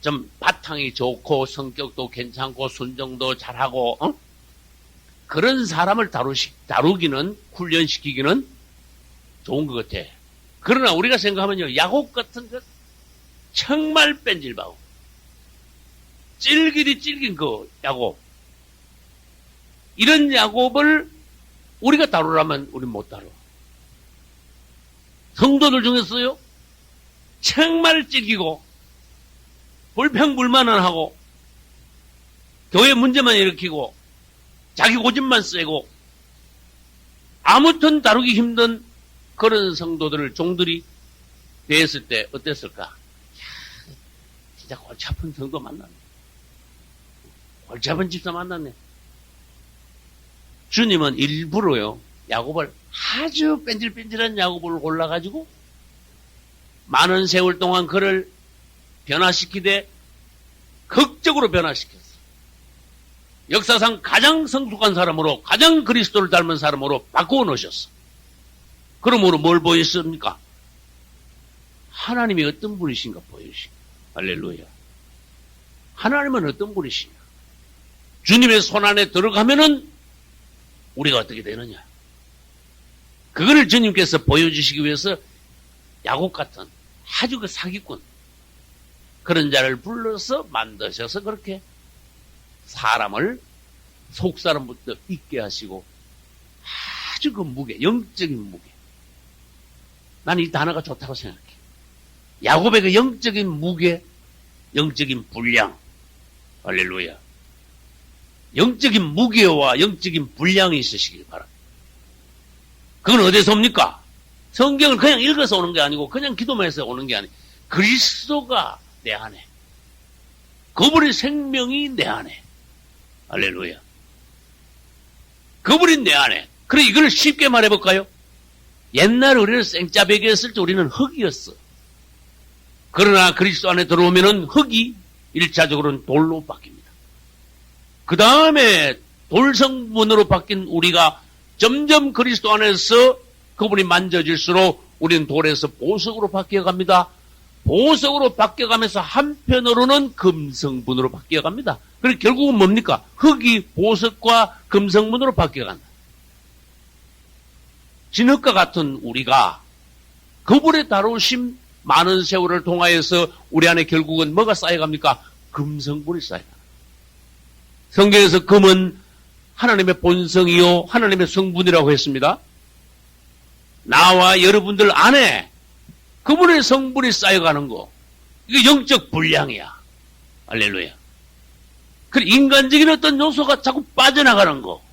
좀 바탕이 좋고 성격도 괜찮고 순종도 잘하고 그런 사람을 다루기는 훈련시키기는 좋은 것 같아. 그러나 우리가 생각하면요. 야곱 같은 것 정말 뺀질바고 찔기디 찔긴 그 야곱 이런 야곱을 우리가 다루라면 우리 못 다뤄. 성도들 중에서요. 정말 찔기고 불평불만하고 교회 문제만 일으키고 자기 고집만 세고 아무튼 다루기 힘든 그런 성도들을 종들이 대했을 때 어땠을까? 진짜 골치 아픈 성도 만났네. 골치 아픈 집사 만났네. 주님은 일부러요. 야곱을 아주 뺀질뺀질한 야곱을 골라가지고 많은 세월 동안 그를 변화시키되 극적으로 변화시켰어. 역사상 가장 성숙한 사람으로 가장 그리스도를 닮은 사람으로 바꾸어 놓으셨어. 그러므로 뭘 보였습니까? 하나님이 어떤 분이신가 보여주시고. 할렐루야. 하나님은 어떤 분이시냐. 주님의 손 안에 들어가면은 우리가 어떻게 되느냐. 그거를 주님께서 보여주시기 위해서 야곱 같은 아주 그 사기꾼 그런 자를 불러서 만드셔서 그렇게 사람을 속사람부터 있게 하시고 아주 그 무게, 영적인 무게. 나는 이 단어가 좋다고 생각해. 야곱의 그 영적인 무게, 영적인 분량. 할렐루야. 영적인 무게와 영적인 분량이 있으시길 바랍니다. 그건 어디서 옵니까? 성경을 그냥 읽어서 오는 게 아니고 그냥 기도만 해서 오는 게 아니고 그리스도가 내 안에, 그분의 생명이 내 안에. 할렐루야. 그분이 내 안에. 그래 이걸 쉽게 말해볼까요? 옛날 우리는 생짜배기였을 때 우리는 흙이었어. 그러나 그리스도 안에 들어오면은 흙이 1차적으로는 돌로 바뀝니다. 그 다음에 돌 성분으로 바뀐 우리가 점점 그리스도 안에서 그분이 만져질수록 우리는 돌에서 보석으로 바뀌어갑니다. 보석으로 바뀌어가면서 한편으로는 금성분으로 바뀌어갑니다. 그리고 결국은 뭡니까? 흙이 보석과 금성분으로 바뀌어간다. 진흙과 같은 우리가 그분의 다루심 많은 세월을 통하여서 우리 안에 결국은 뭐가 쌓여갑니까? 금성분이 쌓여갑니다. 성경에서 금은 하나님의 본성이요 하나님의 성분이라고 했습니다. 나와 여러분들 안에 그분의 성분이 쌓여가는 거, 이게 영적 분량이야. 할렐루야. 그리고 인간적인 어떤 요소가 자꾸 빠져나가는 거,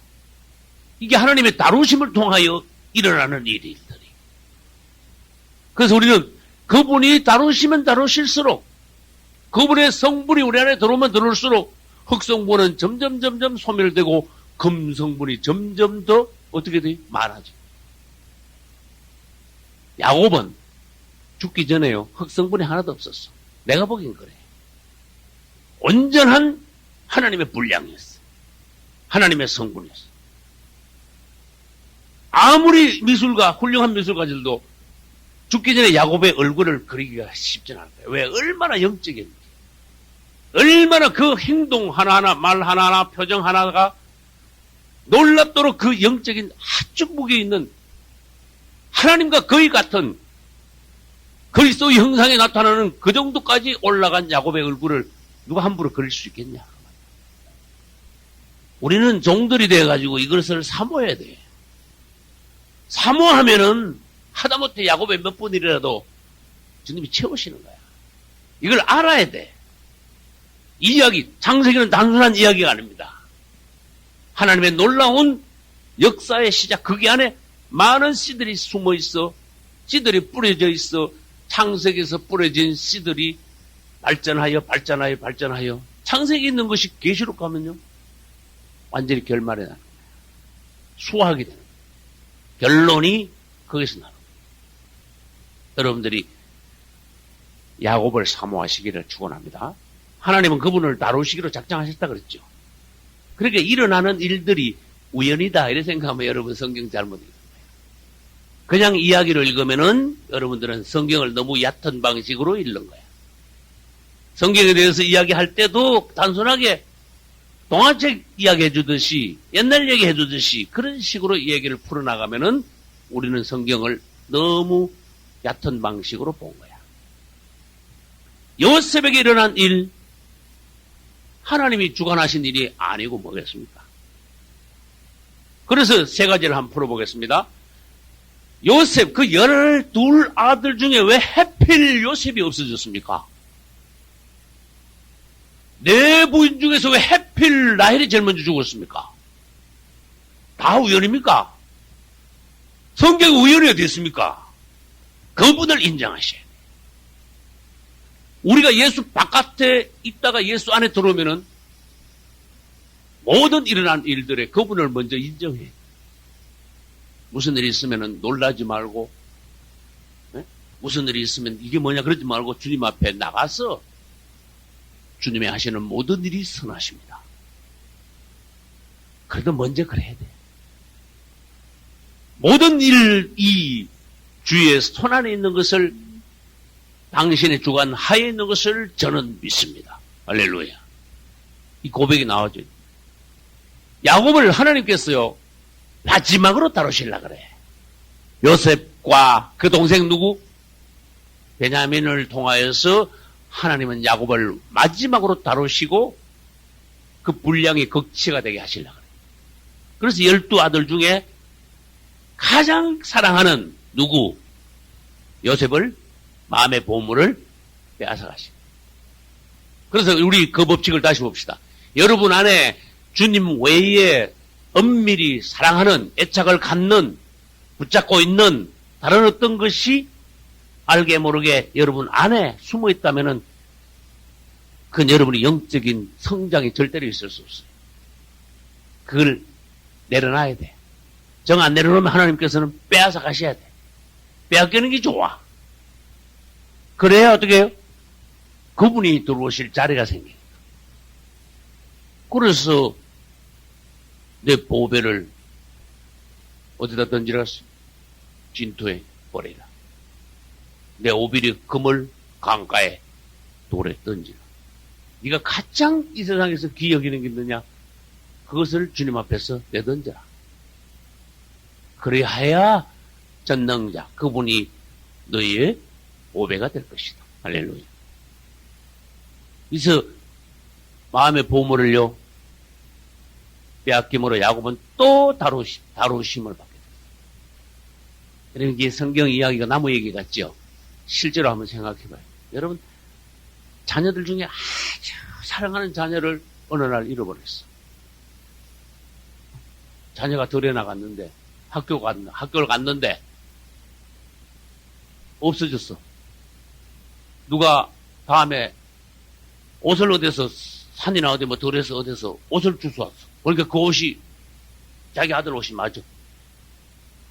이게 하나님의 다루심을 통하여 일어나는 일들이. 그래서 우리는 그분이 다루시면 다루실수록, 그분의 성분이 우리 안에 들어오면 들어올수록 흙성분은 점점 소멸되고 금성분이 점점 더 어떻게 돼? 많아져. 야곱은 죽기 전에요, 흙성분이 하나도 없었어. 내가 보기엔 그래. 온전한 하나님의 분량이었어. 하나님의 성분이었어. 아무리 미술가, 훌륭한 미술가들도 죽기 전에 야곱의 얼굴을 그리기가 쉽지 않을 거예요. 왜? 얼마나 영적인지. 얼마나 그 행동 하나하나, 말 하나하나, 표정 하나가 놀랍도록 그 영적인 아주 무게 있는 하나님과 거의 같은 그리스도의 형상에 나타나는 그 정도까지 올라간 야곱의 얼굴을 누가 함부로 그릴 수 있겠냐. 우리는 종들이 돼가지고 이것을 사모해야 돼. 사모하면은 하다못해 야곱의 몇 분이라도 주님이 채우시는 거야. 이걸 알아야 돼. 이 이야기, 창세기는 단순한 이야기가 아닙니다. 하나님의 놀라운 역사의 시작, 거기 안에 많은 씨들이 숨어 있어, 씨들이 뿌려져 있어, 창세기에서 뿌려진 씨들이 발전하여 창세기에 있는 것이 계시록 가면요 완전히 결말에 나는 거예요. 수확이 되는 거예요. 결론이 거기서 나는 거예요. 여러분들이 야곱을 사모하시기를 축원합니다. 하나님은 그분을 다루시기로 작정하셨다 그랬죠. 그러니까 일어나는 일들이 우연이다 이렇게 생각하면 여러분 성경 잘못 읽는 거예요. 그냥 이야기를 읽으면은 여러분들은 성경을 너무 얕은 방식으로 읽는 거예요. 성경에 대해서 이야기할 때도 단순하게 동화책 이야기해 주듯이, 옛날 얘기해 주듯이 그런 식으로 이야기를 풀어나가면은 우리는 성경을 너무 얕은 방식으로 본 거야. 요셉에게 일어난 일, 하나님이 주관하신 일이 아니고 뭐겠습니까? 그래서 세 가지를 한번 풀어보겠습니다. 요셉, 그 12 아들 중에 왜 하필 요셉이 없어졌습니까? 네 부인 중에서 왜 하필 라헬이 제일 먼저 죽었습니까? 다 우연입니까? 성경에 우연이 어디 있습니까? 그분을 인정하셔야 돼요. 우리가 예수 바깥에 있다가 예수 안에 들어오면은 모든 일어난 일들에 그분을 먼저 인정해. 무슨 일이 있으면은 놀라지 말고, 네? 무슨 일이 있으면 이게 뭐냐 그러지 말고 주님 앞에 나가서 주님이 하시는 모든 일이 선하십니다. 그래도 먼저 그래야 돼. 모든 일이 주의 손 안에 있는 것을, 당신의 주관 하에 있는 것을 저는 믿습니다. 할렐루야. 이 고백이 나오죠. 야곱을 하나님께서요 마지막으로 다루시려고 그래. 요셉과 그 동생 누구? 베냐민을 통하여서 하나님은 야곱을 마지막으로 다루시고 그 분량이 극치가 되게 하시려고 그래. 그래서 12 아들 중에 가장 사랑하는 누구? 요셉을 마음의 보물을 빼앗아가시고. 그래서 우리 그 법칙을 다시 봅시다. 여러분 안에 주님 외에 엄밀히 사랑하는, 애착을 갖는, 붙잡고 있는 다른 어떤 것이 알게 모르게 여러분 안에 숨어 있다면은 그건 여러분의 영적인 성장이 절대로 있을 수 없어요. 그걸 내려놔야 돼. 정 안 내려놓으면 하나님께서는 빼앗아 가셔야 돼. 빼앗기는 게 좋아. 그래야 어떻게 해요? 그분이 들어오실 자리가 생겨요. 그래서 내 보배를 어디다 던지라? 진토에 버리라. 내 오빌의 금을 강가에 돌에 던지라. 네가 가장 이 세상에서 귀히 여기는 게 있느냐? 그것을 주님 앞에서 내던져라. 그래야 전능자, 그분이 너희의 보배가 될 것이다. 할렐루야. 그래서 마음의 보물을요, 빼앗김으로 야곱은 또 다루심을 받게 됐어요. 여러분, 이게 성경 이야기가 나무 얘기 같죠? 실제로 한번 생각해 봐요. 여러분, 자녀들 중에 아주 사랑하는 자녀를 어느 날 잃어버렸어. 자녀가 들에 나갔는데, 학교를 갔는데, 없어졌어. 누가 다음에 옷을 어디서, 산이나 어디 들에서 어디서 옷을 주워왔어. 그러니까 그 옷이 자기 아들 옷이 맞아.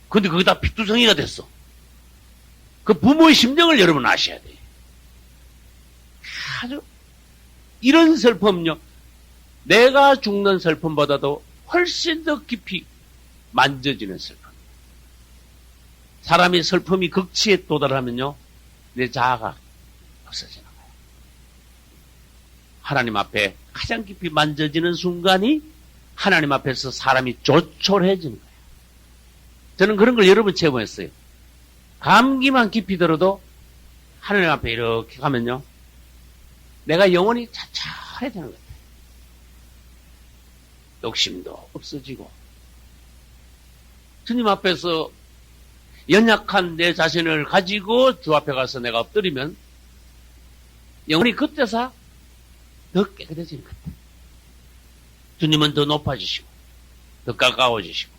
근데 그게 다 피투성이가 됐어. 그 부모의 심정을 여러분 아셔야 돼요. 아주 이런 슬픔요, 내가 죽는 슬픔보다도 훨씬 더 깊이 만져지는 슬픔. 사람이 슬픔이 극치에 도달하면요, 내 자아가 없어지는 거예요. 하나님 앞에 가장 깊이 만져지는 순간이 하나님 앞에서 사람이 조촐해지는 거예요. 저는 그런 걸 여러 번 체험했어요. 감기만 깊이 들어도 하나님 앞에 이렇게 가면요, 내가 영혼이 자잘해지는 것 같아요. 욕심도 없어지고, 주님 앞에서 연약한 내 자신을 가지고 주 앞에 가서 내가 엎드리면 영혼이 그때서 더 깨끗해지는 것 같아요. 주님은 더 높아지시고 더 가까워지시고,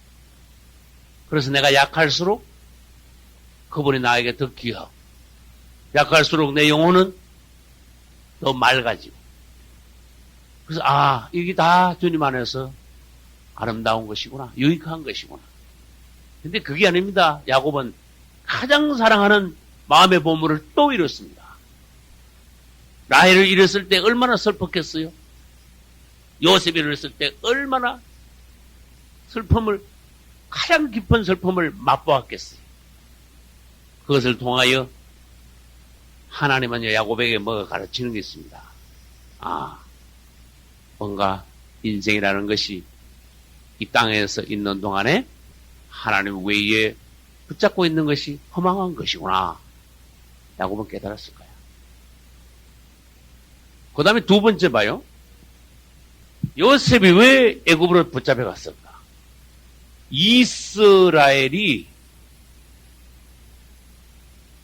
그래서 내가 약할수록 그분이 나에게 더 귀하고, 약할수록 내 영혼은 더 맑아지고, 그래서 이게 다 주님 안에서 아름다운 것이구나, 유익한 것이구나. 근데 그게 아닙니다. 야곱은 가장 사랑하는 마음의 보물을 또 잃었습니다. 라헬을 잃었을 때 얼마나 슬펐겠어요? 요셉을 잃었을 때 얼마나 가장 깊은 슬픔을 맛보았겠어요? 그것을 통하여 하나님은 야곱에게 뭐가 가르치는 게 있습니다. 뭔가 인생이라는 것이 이 땅에서 있는 동안에 하나님 외에 붙잡고 있는 것이 허망한 것이구나. 야곱은 깨달았을 거야. 그 다음에 두 번째 봐요. 요셉이 왜 애굽으로 붙잡혀 갔을까? 이스라엘이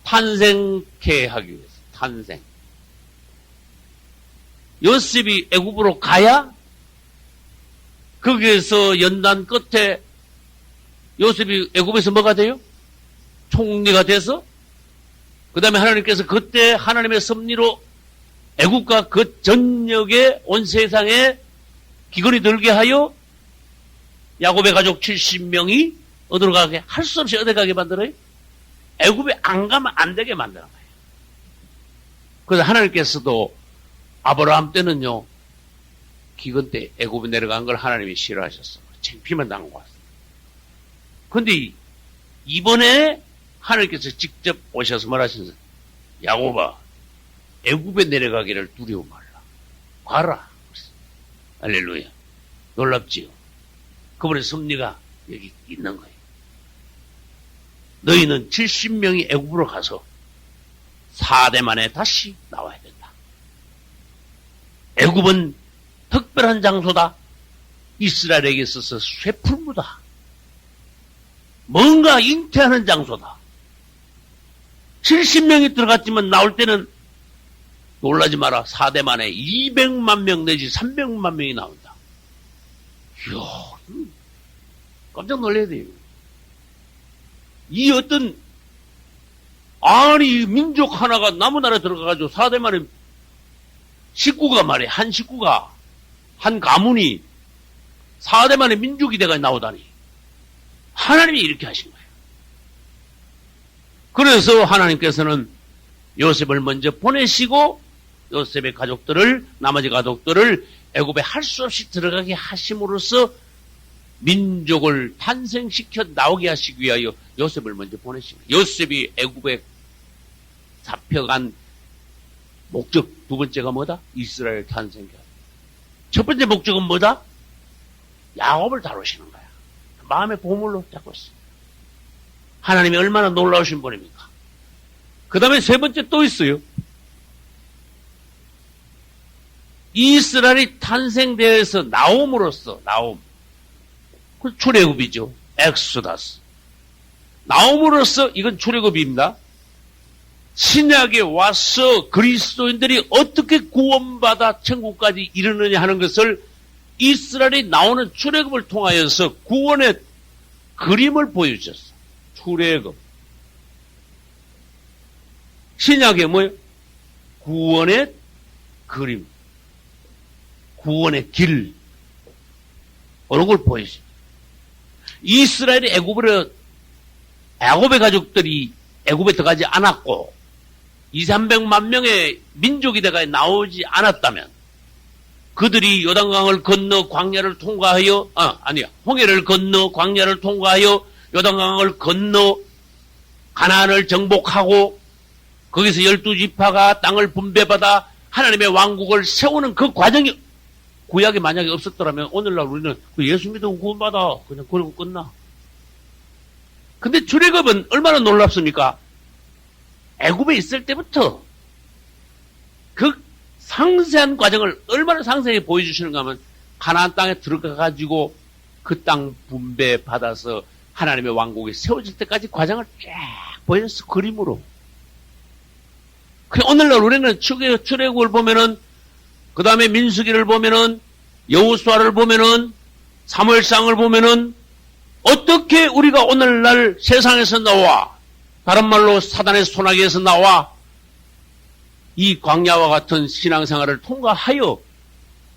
탄생케 하기 위해서. 탄생. 요셉이 애굽으로 가야 거기에서 연단 끝에 요셉이 애굽에서 뭐가 돼요? 총리가 돼서, 그 다음에 하나님께서 그때 하나님의 섭리로 애굽과 그 전역에 온 세상에 기근이 들게 하여 야곱의 가족 70명이 어디로 가게, 할 수 없이 어디 가게 만들어요? 애굽에 안 가면 안 되게 만드는 거예요. 그래서 하나님께서도 아브라함 때는요, 기근 때 애굽에 내려간 걸 하나님이 싫어하셨어. 창피만 당하고 왔어. 근데 이번에 하나님께서 직접 오셔서 말하셨어요. 야곱아, 애굽에 내려가기를 두려워 말라. 가라. 할렐루야. 놀랍지요? 그분의 섭리가 여기 있는 거예요. 너희는 70명이 애굽으로 가서 4대 만에 다시 나와야 된다. 애굽은 특별한 장소다. 이스라엘에게 있어서 쇠풀무다. 뭔가 잉태하는 장소다. 70명이 들어갔지만 나올 때는 놀라지 마라. 4대 만에 200만 명 내지 300만 명이 나온다. 이야, 깜짝 놀라야 돼요. 이 어떤, 아니, 민족 하나가 남의 나라에 들어가가지고 4대 만에 식구가 말이야. 한 식구가, 한 가문이 4대 만에 민족이 돼가 나오다니. 하나님이 이렇게 하신 거예요. 그래서 하나님께서는 요셉을 먼저 보내시고 요셉의 가족들을, 나머지 가족들을 애굽에 할 수 없이 들어가게 하심으로써 민족을 탄생시켜 나오게 하시기 위하여 요셉을 먼저 보내십니다. 요셉이 애굽에 잡혀간 목적 두 번째가 뭐다? 이스라엘 탄생교. 첫 번째 목적은 뭐다? 야곱을 다루시는 거야. 마음의 보물로 잡고 있어. 하나님이 얼마나 놀라우신 분입니까? 그 다음에 세 번째 또 있어요. 이스라엘이 탄생되어서 나옴으로써, 나옴. 그 출애굽이죠. 엑소다스. 나옴으로써 이건 출애굽입니다. 신약에 와서 그리스도인들이 어떻게 구원받아 천국까지 이르느냐 하는 것을 이스라엘이 나오는 출애굽을 통하여서 구원의 그림을 보여주셨어. 출애굽. 신약에 뭐예요? 구원의 그림. 구원의 길. 그런 걸 보여주죠. 이스라엘이 애굽의 가족들이 애굽에 들어가지 않았고 200~300만 명의 민족이 돼가 나오지 않았다면 그들이 요단강을 건너 광야를 통과하여 홍해를 건너 광야를 통과하여 요단강을 건너 가나안을 정복하고 거기서 12지파가 땅을 분배받아 하나님의 왕국을 세우는 그 과정이 구약이 만약에 없었더라면 오늘날 우리는 예수 믿으면 구원받아. 그냥 그러고 끝나. 근데 출애굽은 얼마나 놀랍습니까? 애굽에 있을 때부터 그 상세한 과정을 얼마나 상세히 보여주시는가 하면 가나안 땅에 들어가가지고 그 땅 분배받아서 하나님의 왕국이 세워질 때까지 과정을 쫙 보여줬어. 그림으로. 오늘날 우리는 출애굽을 보면은 그 다음에 민수기를 보면은 여호수아를 보면은 사무엘상을 보면은 어떻게 우리가 오늘날 세상에서 나와 다른 말로 사단의 소나기에서 나와 이 광야와 같은 신앙생활을 통과하여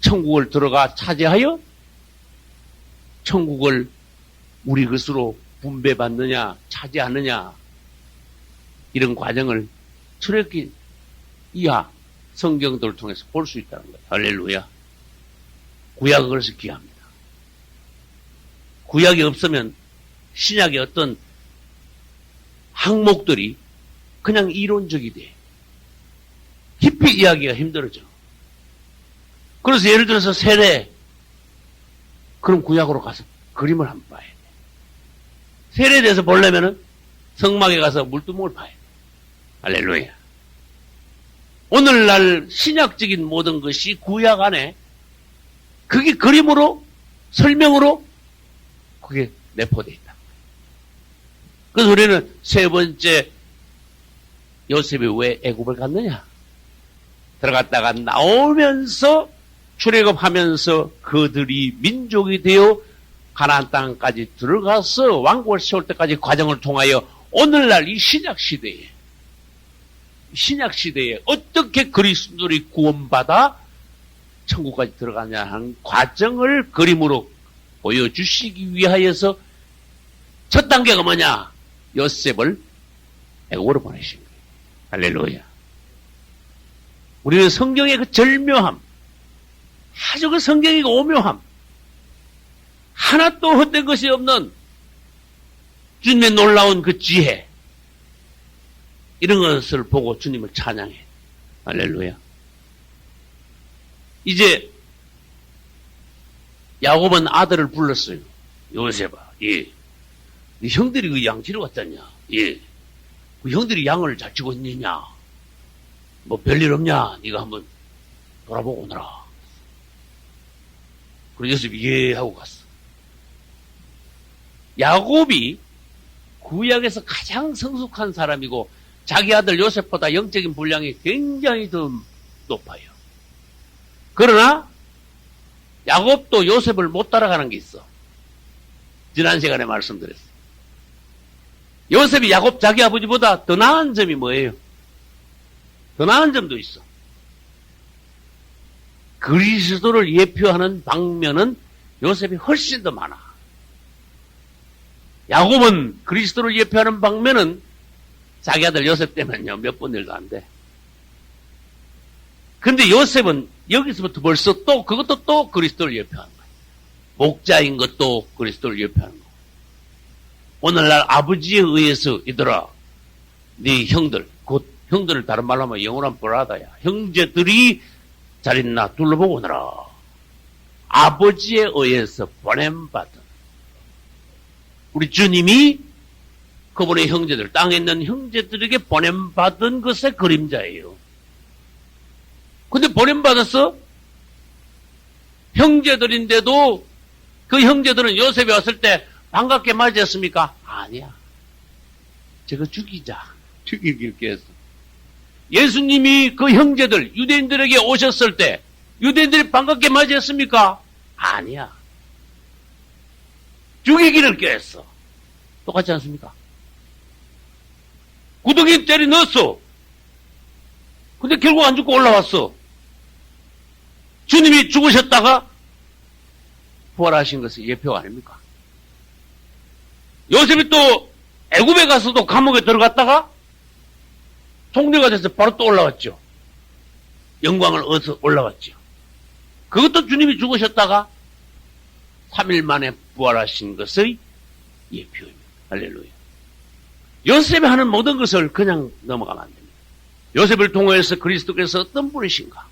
천국을 들어가 차지하여 천국을 우리 것으로 분배받느냐 차지하느냐 이런 과정을 출애굽기 이하 성경들을 통해서 볼 수 있다는 거예요. 할렐루야. 구약은 그래서 귀합니다. 구약이 없으면 신약의 어떤 항목들이 그냥 이론적이 돼. 깊이 이야기가 힘들어져. 그래서 예를 들어서 세례. 그럼 구약으로 가서 그림을 한번 봐야 돼. 세례에 대해서 보려면은 성막에 가서 물두멍을 봐야 돼. 할렐루야. 오늘날 신약적인 모든 것이 구약 안에 그게 그림으로 설명으로 그게 내포되어 있다. 그래서 우리는 세 번째 요셉이 왜 애굽을 갔느냐? 들어갔다가 나오면서 출애굽하면서 그들이 민족이 되어 가나안 땅까지 들어가서 왕국을 세울 때까지 과정을 통하여 오늘날 이 신약 시대에 어떻게 그리스도들이 구원받아 천국까지 들어가냐 하는 과정을 그림으로 보여주시기 위하여서 첫 단계가 뭐냐? 요셉을 애굽으로 보내신 거예요. 할렐루야. 우리는 성경의 그 절묘함, 아주 그 성경의 그 오묘함, 하나도 헛된 것이 없는 주님의 놀라운 그 지혜, 이런 것을 보고 주님을 찬양해. 할렐루야. 이제 야곱은 아들을 불렀어요. 요셉아, 예. 네 형들이 그 양치러 갔잖냐? 예. 그 형들이 양을 잘 치고 있느냐? 뭐 별일 없냐? 네가 한번 돌아보고 오너라. 그래서 요셉이 예 하고 갔어. 야곱이 구약에서 가장 성숙한 사람이고 자기 아들 요셉보다 영적인 분량이 굉장히 더 높아요. 그러나 야곱도 요셉을 못 따라가는 게 있어. 지난 시간에 말씀드렸어요. 요셉이 야곱 자기 아버지보다 더 나은 점이 뭐예요? 더 나은 점도 있어. 그리스도를 예표하는 방면은 요셉이 훨씬 더 많아. 야곱은 그리스도를 예표하는 방면은 자기 아들 요셉 때문에요. 몇 번 일도 안 돼. 근데 요셉은 여기서부터 벌써 또 그것도 또 그리스도를 예표하는 거예요. 목자인 것도 그리스도를 예표하는 거예요. 오늘날 아버지에 의해서 이들아 네 형들, 곧 형들을 다른 말로 하면 영원한 브라더야. 형제들이 잘 있나 둘러보고 오너라. 아버지에 의해서 보냄받은 우리 주님이 그분의 형제들, 땅에 있는 형제들에게 보냄받은 것의 그림자예요. 근데 보냄받았어? 형제들인데도 그 형제들은 요셉이 왔을 때 반갑게 맞이했습니까? 아니야. 저거 죽이길 깼어. 예수님이 그 형제들, 유대인들에게 오셨을 때 유대인들이 반갑게 맞이했습니까? 아니야. 죽이기를 깼어. 똑같지 않습니까? 구덩이에 때려 넣었어. 근데 결국 안 죽고 올라왔어. 주님이 죽으셨다가 부활하신 것의 예표 아닙니까? 요셉이 또 애굽에 가서도 감옥에 들어갔다가 총리가 돼서 바로 또 올라왔죠. 영광을 얻어서 올라왔죠. 그것도 주님이 죽으셨다가 3일 만에 부활하신 것의 예표입니다. 할렐루야. 요셉이 하는 모든 것을 그냥 넘어가면 안 됩니다. 요셉을 통해서 그리스도께서 어떤 분이신가?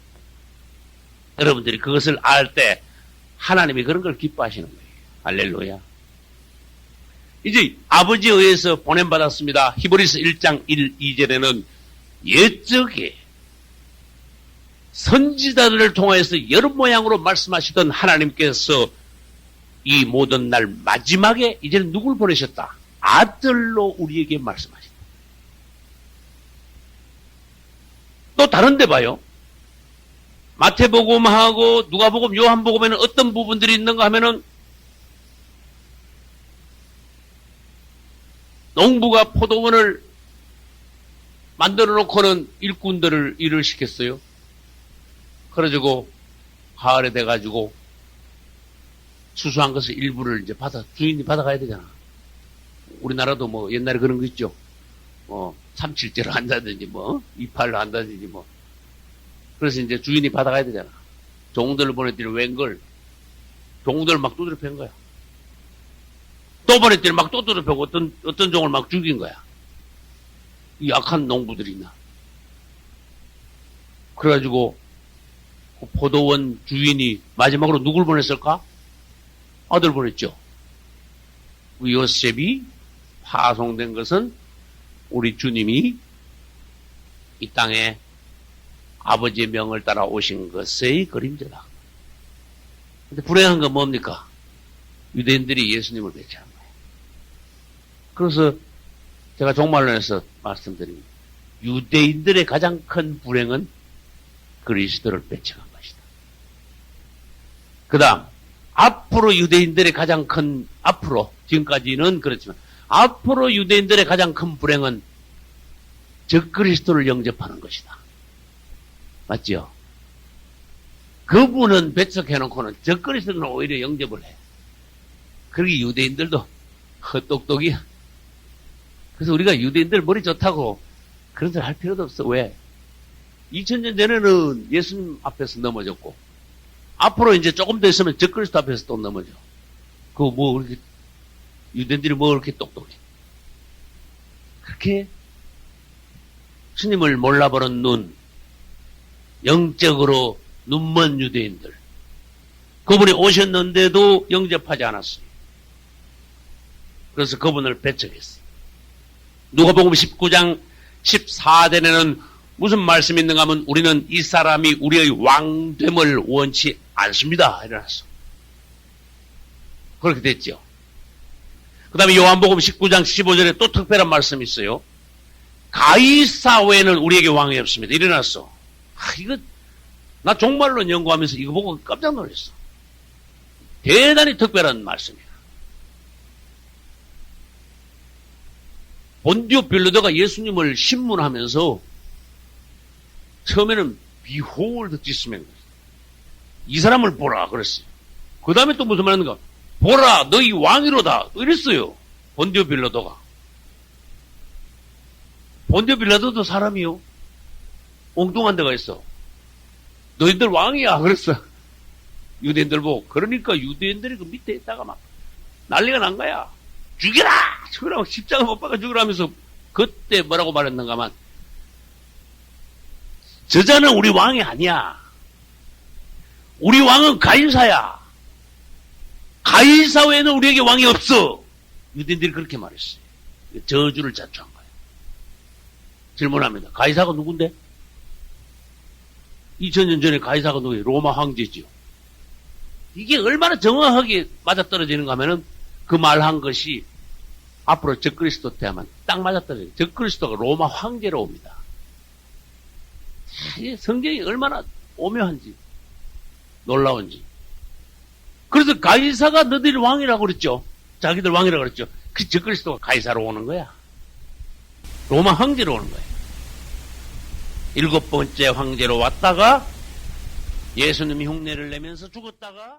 여러분들이 그것을 알 때 하나님이 그런 걸 기뻐하시는 거예요. 할렐루야. 이제 아버지에 의해서 보냄받았습니다. 히브리서 1장 1, 2절에는 옛적에 선지자들을 통해서 여러 모양으로 말씀하시던 하나님께서 이 모든 날 마지막에 이제는 누굴 보내셨다? 아들로 우리에게 말씀하셨다. 또 다른 데 봐요. 마태복음하고 누가복음, 요한복음에는 어떤 부분들이 있는가 하면은 농부가 포도원을 만들어 놓고는 일꾼들을 일을 시켰어요. 그래가지고 가을에 돼가지고 수수한 것을 일부를 이제 주인이 받아가야 되잖아. 우리나라도 뭐 옛날에 그런 거 있죠. 삼칠제로 한다든지 이팔로 한다든지 그래서 이제 주인이 받아가야 되잖아. 종들을 보냈더니 웬걸 종들을 막 두드려 팬 거야. 또 보냈더니 막 또 두드려 패고 어떤 종을 막 죽인 거야. 이 악한 농부들이 있나. 그래가지고 그 포도원 주인이 마지막으로 누굴 보냈을까? 아들 보냈죠. 우리 요셉이 파송된 것은 우리 주님이 이 땅에 아버지의 명을 따라 오신 것의 그림자다. 근데 불행한 건 뭡니까? 유대인들이 예수님을 배치한 거예요. 그래서 제가 종말론에서 말씀드립니다. 유대인들의 가장 큰 불행은 그리스도를 배척한 것이다. 그 다음 앞으로 유대인들의 가장 큰 지금까지는 그렇지만 앞으로 유대인들의 가장 큰 불행은 적그리스도를 영접하는 것이다. 맞죠? 그분은 배척해놓고는 적그리스도는 오히려 영접을 해. 그러기 유대인들도 헛똑똑이야. 그래서 우리가 유대인들 머리 좋다고 그런 소리 할 필요도 없어. 왜? 2000년 전에는 예수님 앞에서 넘어졌고 앞으로 이제 조금 더 있으면 적그리스도 앞에서 또 넘어져. 그거 그렇게 유대인들이 그렇게 똑똑해. 그렇게 주님을 몰라보는 영적으로 눈먼 유대인들. 그분이 오셨는데도 영접하지 않았어요. 그래서 그분을 배척했어요. 누가복음 19장 14절에는 무슨 말씀이 있는가 하면 우리는 이 사람이 우리의 왕됨을 원치 않습니다. 이래놨어. 그렇게 됐죠. 그 다음에 요한복음 19장 15절에 또 특별한 말씀이 있어요. 가이사 외에는 우리에게 왕이 없습니다. 일어났어. 이거 나 종말론 연구하면서 이거 보고 깜짝 놀랐어. 대단히 특별한 말씀이에요. 본디오 빌라도가 예수님을 신문하면서 처음에는 Behold this man. 이 사람을 보라 그랬어요. 그 다음에 또 무슨 말하는가? 보라 너희 왕이로다 이랬어요. 본디오 빌라도가. 본디오 빌라도도 사람이요. 엉뚱한 데가 있어. 너희들 왕이야 그랬어. 유대인들 보고. 그러니까 유대인들이 그 밑에 있다가 막 난리가 난 거야. 죽여라! 죽여라! 십자가 못 박아 죽여라 하면서 그때 뭐라고 말했는가만. 저자는 우리 왕이 아니야. 우리 왕은 가이사야. 가이사 외에는 우리에게 왕이 없어. 유대인들이 그렇게 말했어요. 저주를 자초한 거예요. 질문합니다. 가이사가 누군데? 2000년 전에 가이사가 누구예요? 로마 황제지요. 이게 얼마나 정확하게 맞아떨어지는가 하면은 그 말한 것이 앞으로 적그리스도 때 하면 딱 맞아떨어져요. 적그리스도가 로마 황제로 옵니다. 성경이 얼마나 오묘한지 놀라운지. 그래서 가이사가 너희들 왕이라고 그랬죠. 자기들 왕이라고 그랬죠. 그 적그리스도가 가이사로 오는 거야. 로마 황제로 오는 거야. 7번째 황제로 왔다가 예수님이 흉내를 내면서 죽었다가